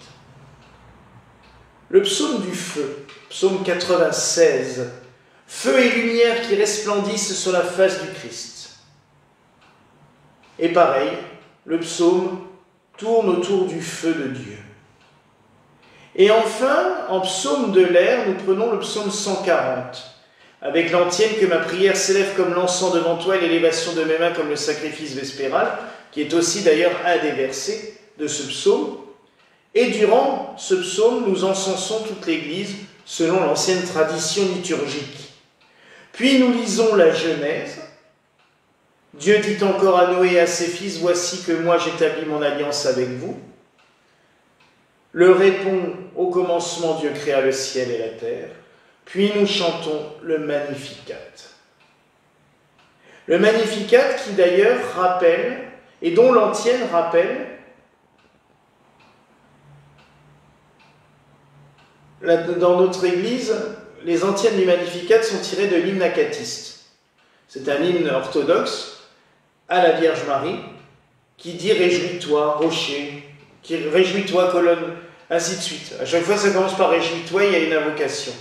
Le psaume du feu, psaume 96. « Feu et lumière qui resplendissent sur la face du Christ. » Et pareil, le psaume tourne autour du feu de Dieu. Et enfin, en psaume de l'air, nous prenons le psaume 140. Avec l'antienne que ma prière s'élève comme l'encens devant toi et l'élévation de mes mains comme le sacrifice vespéral, qui est aussi d'ailleurs un des versets de ce psaume. Et durant ce psaume, nous encensons toute l'Église selon l'ancienne tradition liturgique. Puis nous lisons la Genèse. Dieu dit encore à Noé et à ses fils, « Voici que moi j'établis mon alliance avec vous. » Le répond, « Au commencement, Dieu créa le ciel et la terre. » Puis nous chantons le Magnificat. Le Magnificat qui d'ailleurs rappelle, et dont l'antienne rappelle, dans notre Église, les antiennes du Magnificat sont tirées de l'hymne acatiste. C'est un hymne orthodoxe à la Vierge Marie qui dit « Réjouis-toi, rocher », qui « Réjouis-toi, colonne », ainsi de suite. À chaque fois, ça commence par « Réjouis-toi », il y a une invocation.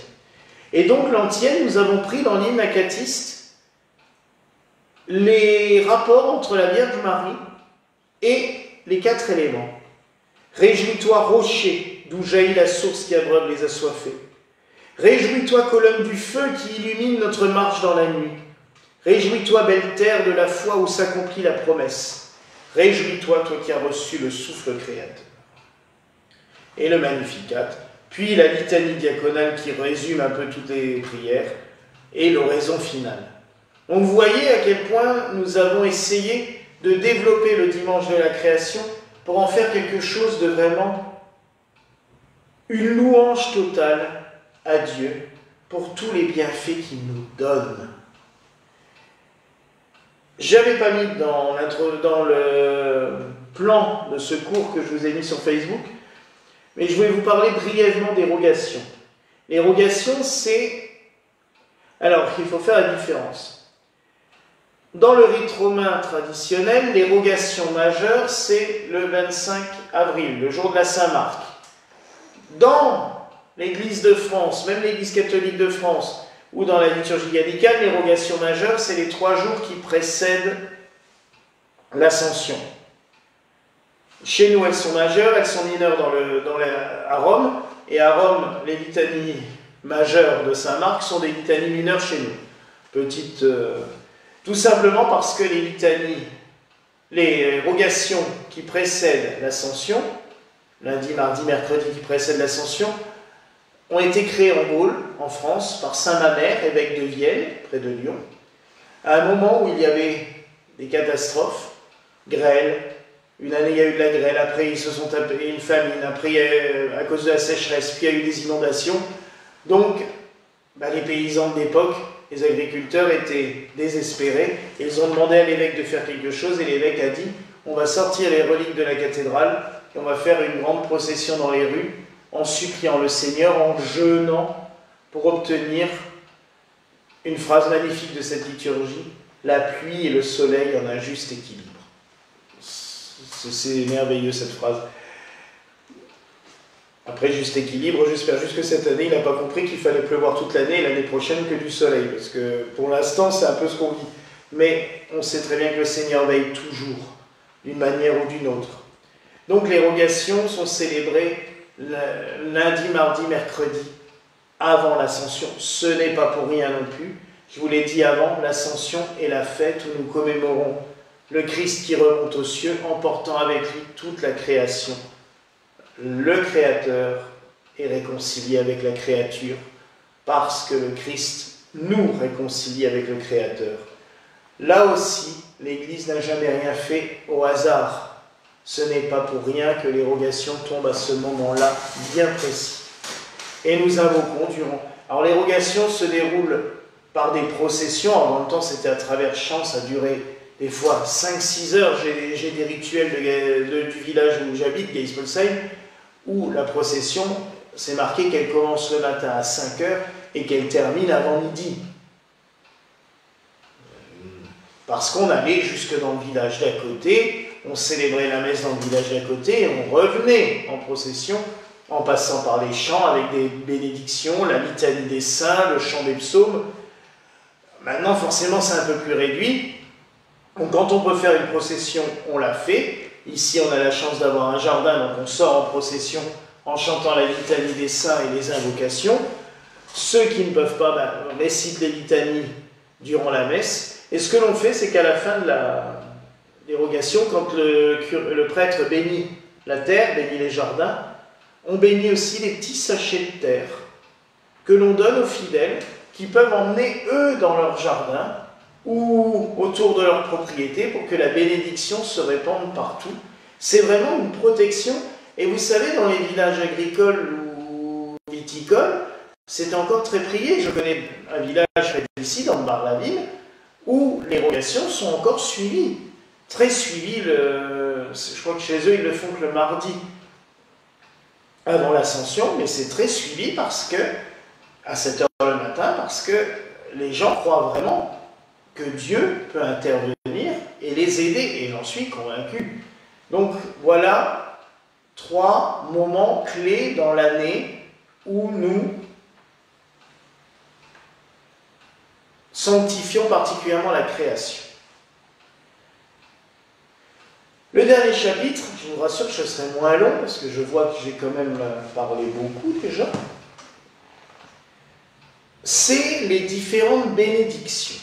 Et donc, l'antienne, nous avons pris dans l'hymne acatiste les rapports entre la Vierge Marie et les 4 éléments. Réjouis-toi, rocher, d'où jaillit la source qui abreuve les assoiffés. Réjouis-toi, colonne du feu qui illumine notre marche dans la nuit. Réjouis-toi, belle terre de la foi où s'accomplit la promesse. Réjouis-toi, toi qui as reçu le souffle créateur. Et le Magnificat. Puis la litanie diaconale qui résume un peu toutes les prières, et l'oraison finale. Donc vous voyez à quel point nous avons essayé de développer le dimanche de la création pour en faire quelque chose de vraiment une louange totale à Dieu pour tous les bienfaits qu'il nous donne. Je n'avais pas mis dans le plan de ce cours que je vous ai mis sur Facebook, mais je vais vous parler brièvement des rogations. Les rogations, c'est... Alors, il faut faire la différence. Dans le rite romain traditionnel, les rogations majeures, c'est le 25 avril, le jour de la Saint-Marc. Dans l'Église de France, même l'Église catholique de France, ou dans la liturgie gallicane, les rogations majeures, c'est les 3 jours qui précèdent l'Ascension. Chez nous, elles sont majeures, elles sont mineures à Rome, et à Rome, les litanies majeures de Saint-Marc sont des litanies mineures chez nous. Tout simplement parce que les rogations qui précèdent l'Ascension, lundi, mardi, mercredi qui précèdent l'Ascension, ont été créées en Gaule, en France, par Saint Mamère, évêque de Vienne, près de Lyon, à un moment où il y avait des catastrophes, grêle. Une année, il y a eu de la grêle, après ils se sont tapés une famine, après à cause de la sécheresse, puis il y a eu des inondations. Donc, les paysans de l'époque, les agriculteurs étaient désespérés, et ils ont demandé à l'évêque de faire quelque chose, et l'évêque a dit, on va sortir les reliques de la cathédrale, et on va faire une grande procession dans les rues, en suppliant le Seigneur, en jeûnant, pour obtenir une phrase magnifique de cette liturgie, la pluie et le soleil en un juste équilibre. C'est merveilleux cette phrase. Après, juste équilibre, j'espère juste que cette année, il n'a pas compris qu'il fallait pleuvoir toute l'année et l'année prochaine que du soleil, parce que pour l'instant, c'est un peu ce qu'on vit. Mais on sait très bien que le Seigneur veille toujours, d'une manière ou d'une autre. Donc les rogations sont célébrées lundi, mardi, mercredi, avant l'Ascension. Ce n'est pas pour rien non plus, Je vous l'ai dit avant, l'Ascension est la fête où nous commémorons le Christ qui remonte aux cieux, emportant avec lui toute la création. Le Créateur est réconcilié avec la créature, parce que le Christ nous réconcilie avec le Créateur. Là aussi, l'Église n'a jamais rien fait au hasard. Ce n'est pas pour rien que les rogations tombent à ce moment-là bien précis. Et nous invoquons durant... Alors les rogations se déroulent par des processions. En même temps, c'était à travers champs, ça durait des fois 5-6 heures. J'ai des rituels du village où j'habite, Geispolsheim, où la procession, c'est marqué qu'elle commence le matin à 5 heures et qu'elle termine avant midi. Parce qu'on allait jusque dans le village d'à côté, on célébrait la messe dans le village d'à côté et on revenait en procession en passant par les chants avec des bénédictions, la litanie des saints, le chant des psaumes. Maintenant, forcément, c'est un peu plus réduit. Donc, quand on peut faire une procession, on l'a fait. Ici, on a la chance d'avoir un jardin, donc on sort en procession en chantant la litanie des saints et les invocations. Ceux qui ne peuvent pas récitent les litanies durant la messe. Et ce que l'on fait, c'est qu'à la fin de la dérogation, quand le prêtre bénit la terre, bénit les jardins, on bénit aussi les petits sachets de terre que l'on donne aux fidèles qui peuvent emmener eux dans leur jardin ou autour de leur propriété pour que la bénédiction se répande partout. C'est vraiment une protection. Et vous savez, dans les villages agricoles ou viticoles, c'est encore très prié. Je connais un village près d'ici, dans le Bar-la-Ville, où les rogations sont encore suivies. Très suivies. Je crois que chez eux, ils le font que le mardi avant l'Ascension, mais c'est très suivi parce que, à 7 heures le matin, parce que les gens croient vraiment que Dieu peut intervenir et les aider, et j'en suis convaincu. Donc voilà 3 moments clés dans l'année où nous sanctifions particulièrement la création. Le dernier chapitre, je vous rassure que je serai moins long, parce que je vois que j'ai quand même parlé beaucoup déjà, c'est les différentes bénédictions.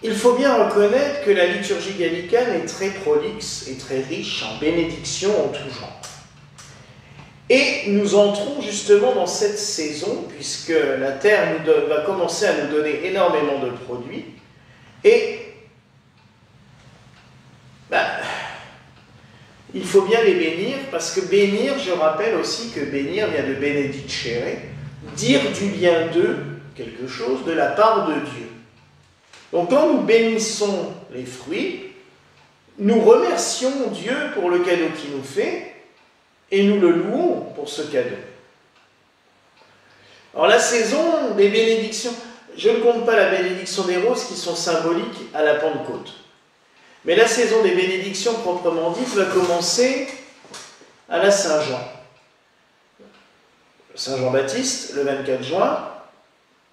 Il faut bien reconnaître que la liturgie gallicane est très prolixe et très riche en bénédictions en tout genre. Et nous entrons justement dans cette saison, puisque la terre va commencer à nous donner énormément de produits, et il faut bien les bénir, parce que bénir, je rappelle aussi que bénir vient de benedicere, dire du bien d'eux quelque chose de la part de Dieu. Donc quand nous bénissons les fruits, nous remercions Dieu pour le cadeau qu'il nous fait, et nous le louons pour ce cadeau. Alors la saison des bénédictions, je ne compte pas la bénédiction des roses qui sont symboliques à la Pentecôte. Mais la saison des bénédictions proprement dite va commencer à la Saint-Jean. Saint-Jean-Baptiste, le 24 juin,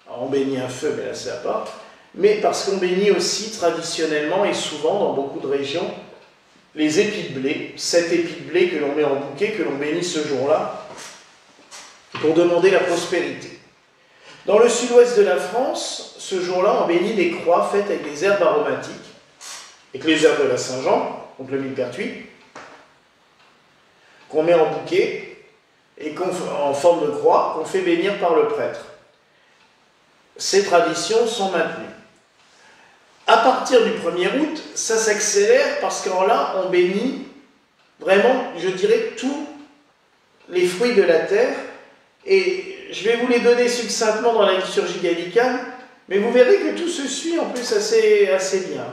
alors on bénit un feu, mais là c'est à part, mais parce qu'on bénit aussi traditionnellement et souvent dans beaucoup de régions les épis de blé, 7 épis de blé que l'on met en bouquet, que l'on bénit ce jour-là, pour demander la prospérité. Dans le sud-ouest de la France, ce jour-là, on bénit des croix faites avec des herbes aromatiques, avec les herbes de la Saint-Jean, donc le millepertuis, qu'on met en bouquet et en forme de croix, qu'on fait bénir par le prêtre. Ces traditions sont maintenues. À partir du 1er août, ça s'accélère parce qu'en là, on bénit vraiment, je dirais, tous les fruits de la terre. Et je vais vous les donner succinctement dans la liturgie gallicane, mais vous verrez que tout se suit en plus assez bien.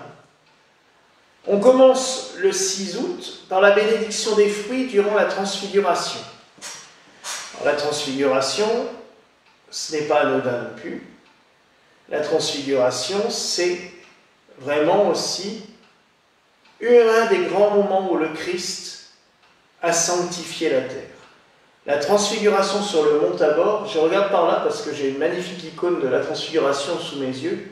On commence le 6 août par la bénédiction des fruits durant la transfiguration. Alors, la transfiguration, ce n'est pas anodin non plus. La transfiguration, c'est vraiment aussi un des grands moments où le Christ a sanctifié la terre. La transfiguration sur le mont Tabor, je regarde par là parce que j'ai une magnifique icône de la transfiguration sous mes yeux.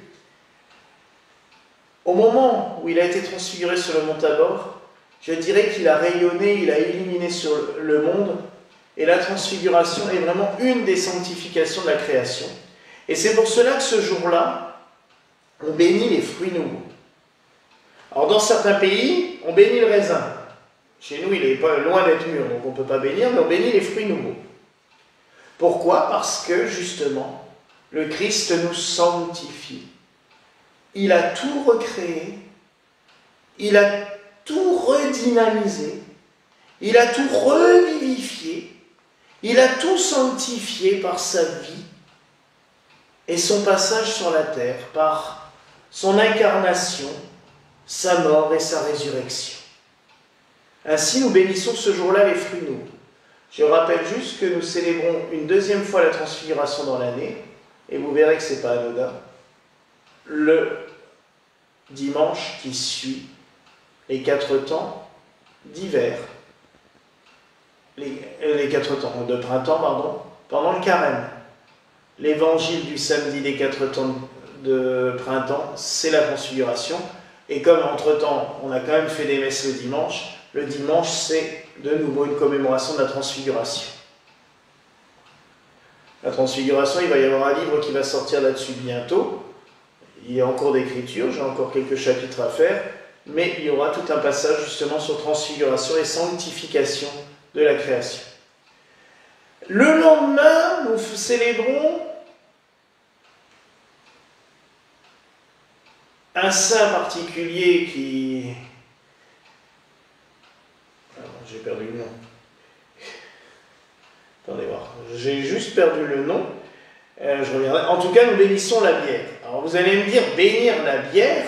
Au moment où il a été transfiguré sur le mont Tabor, je dirais qu'il a rayonné, il a illuminé sur le monde, et la transfiguration est vraiment une des sanctifications de la création. Et c'est pour cela que ce jour-là, on bénit les fruits nouveaux. Alors dans certains pays, on bénit le raisin. Chez nous, il n'est pas loin d'être mûr, donc on ne peut pas bénir, mais on bénit les fruits nouveaux. Pourquoi? Parce que justement, le Christ nous sanctifie. Il a tout recréé, il a tout redynamisé, il a tout revivifié, il a tout sanctifié par sa vie et son passage sur la terre, par son incarnation, sa mort et sa résurrection. Ainsi, nous bénissons ce jour-là les fruits nouveaux. Je rappelle juste que nous célébrons une deuxième fois la transfiguration dans l'année, et vous verrez que ce n'est pas anodin, le dimanche qui suit les 4 temps d'hiver, les 4 temps de printemps, pardon, pendant le carême. L'évangile du samedi des 4 temps de printemps, c'est la transfiguration, et comme entre-temps, on a quand même fait des messes le dimanche, c'est de nouveau une commémoration de la transfiguration. La transfiguration, il va y avoir un livre qui va sortir là-dessus bientôt. Il y a en cours d'écriture, j'ai encore quelques chapitres à faire, mais il y aura tout un passage justement sur transfiguration et sanctification de la création. Le lendemain, nous célébrons un saint particulier qui... J'ai perdu le nom. Attendez voir. J'ai juste perdu le nom. Je reviendrai. En tout cas, nous bénissons la bière. Alors vous allez me dire, bénir la bière,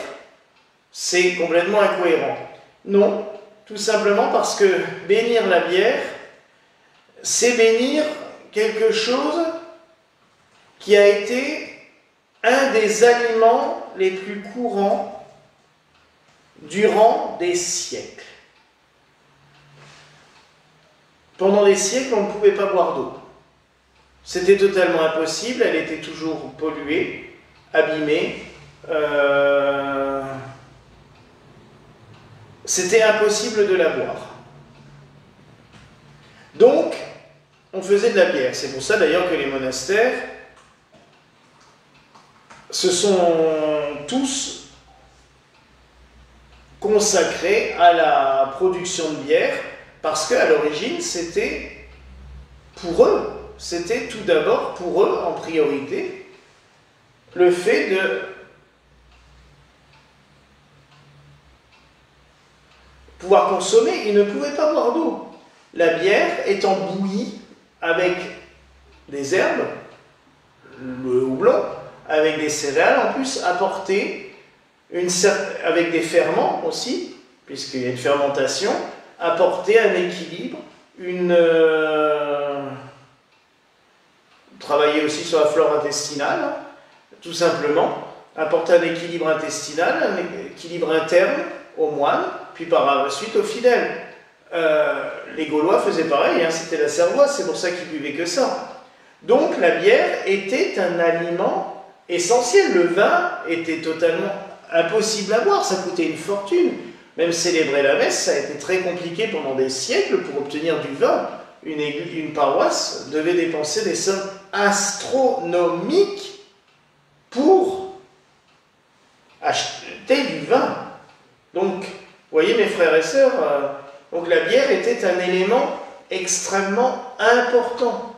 c'est complètement incohérent. Non, tout simplement parce que bénir la bière, c'est bénir quelque chose qui a été un des aliments les plus courants durant des siècles. Pendant des siècles, on ne pouvait pas boire d'eau. C'était totalement impossible, elle était toujours polluée, abîmée. C'était impossible de la boire. Donc, on faisait de la bière. C'est pour ça d'ailleurs que les monastères se sont tous consacrés à la production de bière, parce qu'à l'origine, c'était pour eux, c'était tout d'abord pour eux, en priorité, le fait de pouvoir consommer. Ils ne pouvaient pas boire d'eau. La bière étant bouillie avec des herbes, le houblon, avec des céréales, en plus apporter, avec des ferments aussi, puisqu'il y a une fermentation, apporter un équilibre, travailler aussi sur la flore intestinale, tout simplement, apporter un équilibre intestinal, un équilibre interne aux moines, puis par la suite aux fidèles. Les Gaulois faisaient pareil, hein, c'était la cervoise, c'est pour ça qu'ils buvaient que ça. Donc la bière était un aliment essentiel. Le vin était totalement impossible à boire, ça coûtait une fortune. Même célébrer la messe, ça a été très compliqué pendant des siècles pour obtenir du vin. Une paroisse devait dépenser des sommes astronomiques pour acheter du vin. Donc, vous voyez mes frères et sœurs, donc la bière était un élément extrêmement important,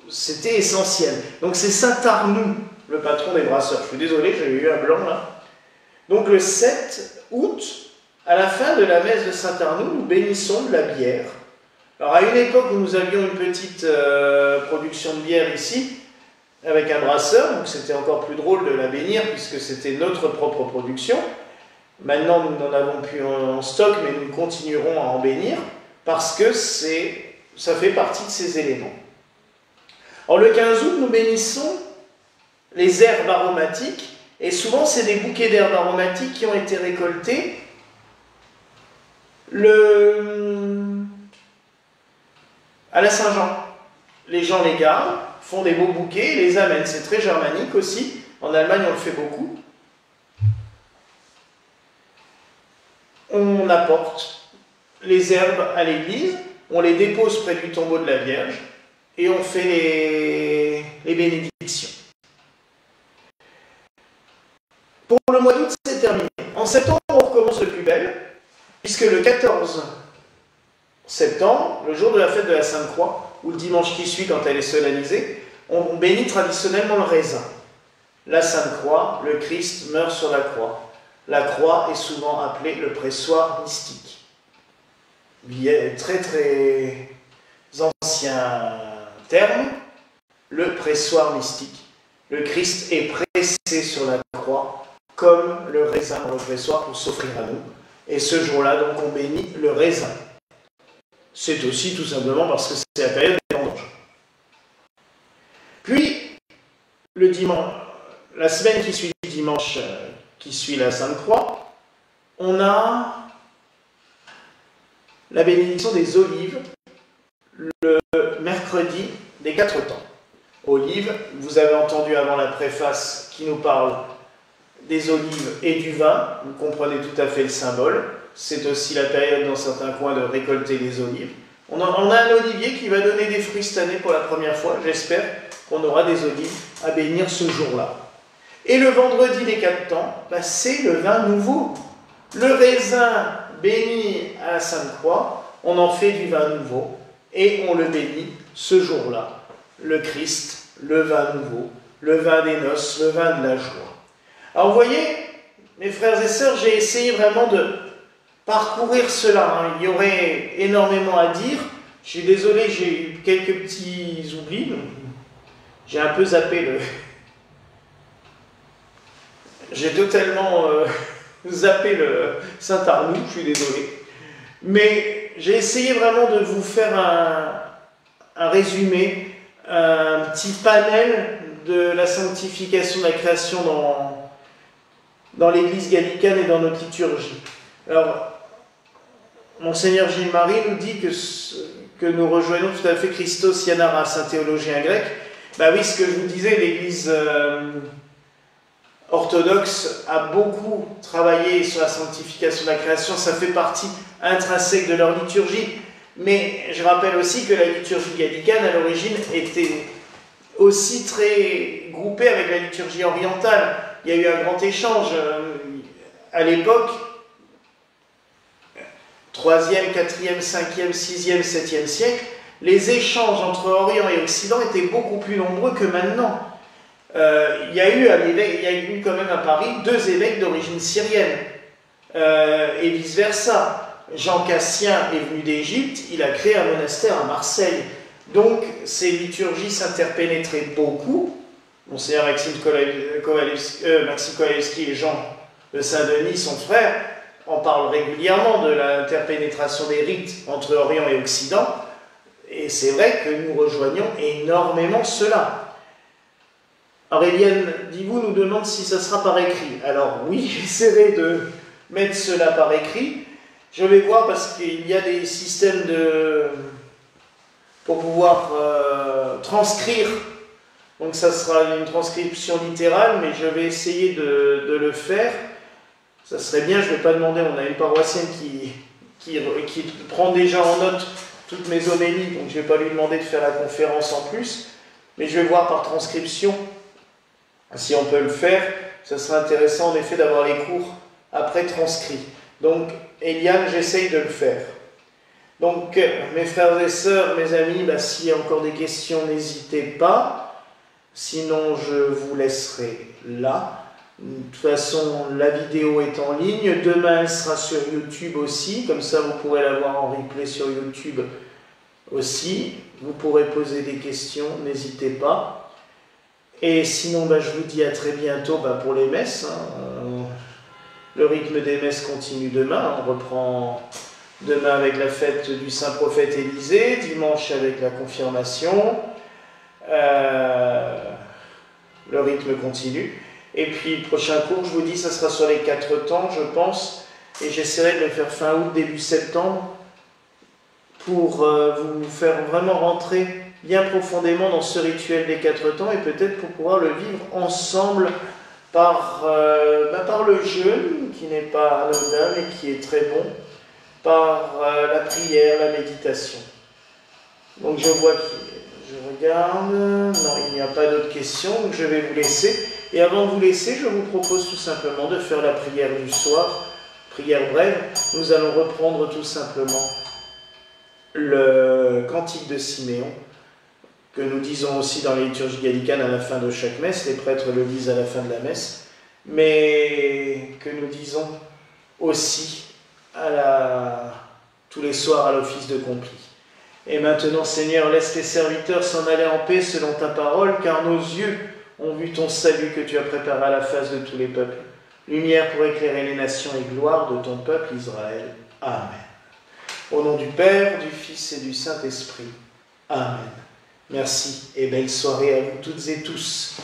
c'était essentiel. Donc c'est Saint Arnoux, le patron des brasseurs. Je suis désolé, j'avais eu un blanc là. Donc le 7 août, à la fin de la messe de Saint Arnoux, nous bénissons de la bière. Alors à une époque où nous avions une petite production de bière ici, avec un brasseur, donc c'était encore plus drôle de la bénir puisque c'était notre propre production. Maintenant nous n'en avons plus en stock, mais nous continuerons à en bénir parce que ça fait partie de ces éléments. Alors le 15 août, nous bénissons les herbes aromatiques. Et souvent, c'est des bouquets d'herbes aromatiques qui ont été récoltés à la Saint-Jean. Les gens les gardent, font des beaux bouquets et les amènent. C'est très germanique aussi. En Allemagne, on le fait beaucoup. On apporte les herbes à l'église, on les dépose près du tombeau de la Vierge et on fait les bénédictions. Pour le mois d'août, c'est terminé. En septembre, on recommence de plus belle, puisque le 14 septembre, le jour de la fête de la Sainte-Croix, ou le dimanche qui suit quand elle est solennisée, on bénit traditionnellement le raisin. La Sainte-Croix, le Christ meurt sur la croix. La croix est souvent appelée le pressoir mystique. Très très ancien terme, le pressoir mystique. Le Christ est pressé sur la croix comme le raisin dans le pressoir pour s'offrir à nous. Et ce jour-là, donc, on bénit le raisin. C'est aussi tout simplement parce que c'est la période des vendanges. Puis, le dimanche, la semaine qui suit le dimanche, qui suit la Sainte-Croix, on a la bénédiction des olives le mercredi des 4 temps. Olives, vous avez entendu avant la préface qui nous parle des olives et du vin, vous comprenez tout à fait le symbole. C'est aussi la période dans certains coins de récolter les olives. On a un olivier qui va donner des fruits cette année pour la première fois. J'espère qu'on aura des olives à bénir ce jour-là. Et le vendredi des 4 temps, c'est le vin nouveau. Le raisin béni à la Sainte-Croix, on en fait du vin nouveau et on le bénit ce jour-là. Le Christ, le vin nouveau, le vin des noces, le vin de la joie. Alors vous voyez, mes frères et sœurs, j'ai essayé vraiment de parcourir cela. Il y aurait énormément à dire. Je suis désolé, j'ai eu quelques petits oublis. J'ai un peu zappé le... J'ai totalement zappé le Saint-Arnoux, je suis désolé. Mais j'ai essayé vraiment de vous faire un résumé, un petit panel de la sanctification de la création dans l'Église gallicane et dans notre liturgie. Alors, Monseigneur Gilles-Marie nous dit que nous rejoignons tout à fait Christos Ianaras, un théologien grec. Oui, ce que je vous disais, l'Église orthodoxe a beaucoup travaillé sur la sanctification de la création, ça fait partie intrinsèque de leur liturgie. Mais je rappelle aussi que la liturgie gallicane, à l'origine, était aussi très groupée avec la liturgie orientale. Il y a eu un grand échange à l'époque, 3e, 4e, 5e, 6e, 7e siècle. Les échanges entre Orient et Occident étaient beaucoup plus nombreux que maintenant. Il y a eu quand même à Paris 2 évêques d'origine syrienne, et vice-versa. Jean Cassien est venu d'Égypte, il a créé un monastère à Marseille. Donc, ces liturgies s'interpénétraient beaucoup. Monseigneur Maxime Kowalewski et Jean de Saint-Denis, son frère, en parlent régulièrement de l'interpénétration des rites entre Orient et Occident. Et c'est vrai que nous rejoignons énormément cela. Aurélienne Divou nous demande si ça sera par écrit. Alors oui, j'essaierai de mettre cela par écrit. Je vais voir parce qu'il y a des systèmes pour pouvoir transcrire. Donc ça sera une transcription littérale, mais je vais essayer de le faire. Ça serait bien, je ne vais pas demander, on a une paroissienne qui prend déjà en note toutes mes homélies, donc je ne vais pas lui demander de faire la conférence en plus, mais je vais voir par transcription si on peut le faire. Ça serait intéressant en effet d'avoir les cours après transcrits. Donc, Eliane, j'essaye de le faire. Donc, mes frères et sœurs, mes amis, s'il y a encore des questions, n'hésitez pas. Sinon, je vous laisserai là. De toute façon, la vidéo est en ligne. Demain, elle sera sur YouTube aussi. Comme ça, vous pourrez la voir en replay sur YouTube aussi. Vous pourrez poser des questions, n'hésitez pas. Et sinon, je vous dis à très bientôt pour les messes. Le rythme des messes continue demain. On reprend demain avec la fête du saint prophète Élisée. Dimanche avec la confirmation. Le rythme continue. Et puis, le prochain cours, je vous dis, ça sera sur les 4 temps, je pense. Et j'essaierai de le faire fin août, début septembre, pour vous faire vraiment rentrer bien profondément dans ce rituel des 4 temps, et peut-être pour pouvoir le vivre ensemble par le jeûne, qui n'est pas anodin, mais qui est très bon, par la prière, la méditation. Donc je vois Je regarde. Non, il n'y a pas d'autres questions, donc je vais vous laisser. Et avant de vous laisser, je vous propose tout simplement de faire la prière du soir. Prière brève. Nous allons reprendre tout simplement le cantique de Siméon, que nous disons aussi dans les liturgies gallicanes à la fin de chaque messe. Les prêtres le disent à la fin de la messe. Mais que nous disons aussi tous les soirs à l'office de Complis. Et maintenant, Seigneur, laisse tes serviteurs s'en aller en paix selon ta parole, car nos yeux ont vu ton salut que tu as préparé à la face de tous les peuples. Lumière pour éclairer les nations et gloire de ton peuple Israël. Amen. Au nom du Père, du Fils et du Saint-Esprit. Amen. Merci et belle soirée à vous toutes et tous.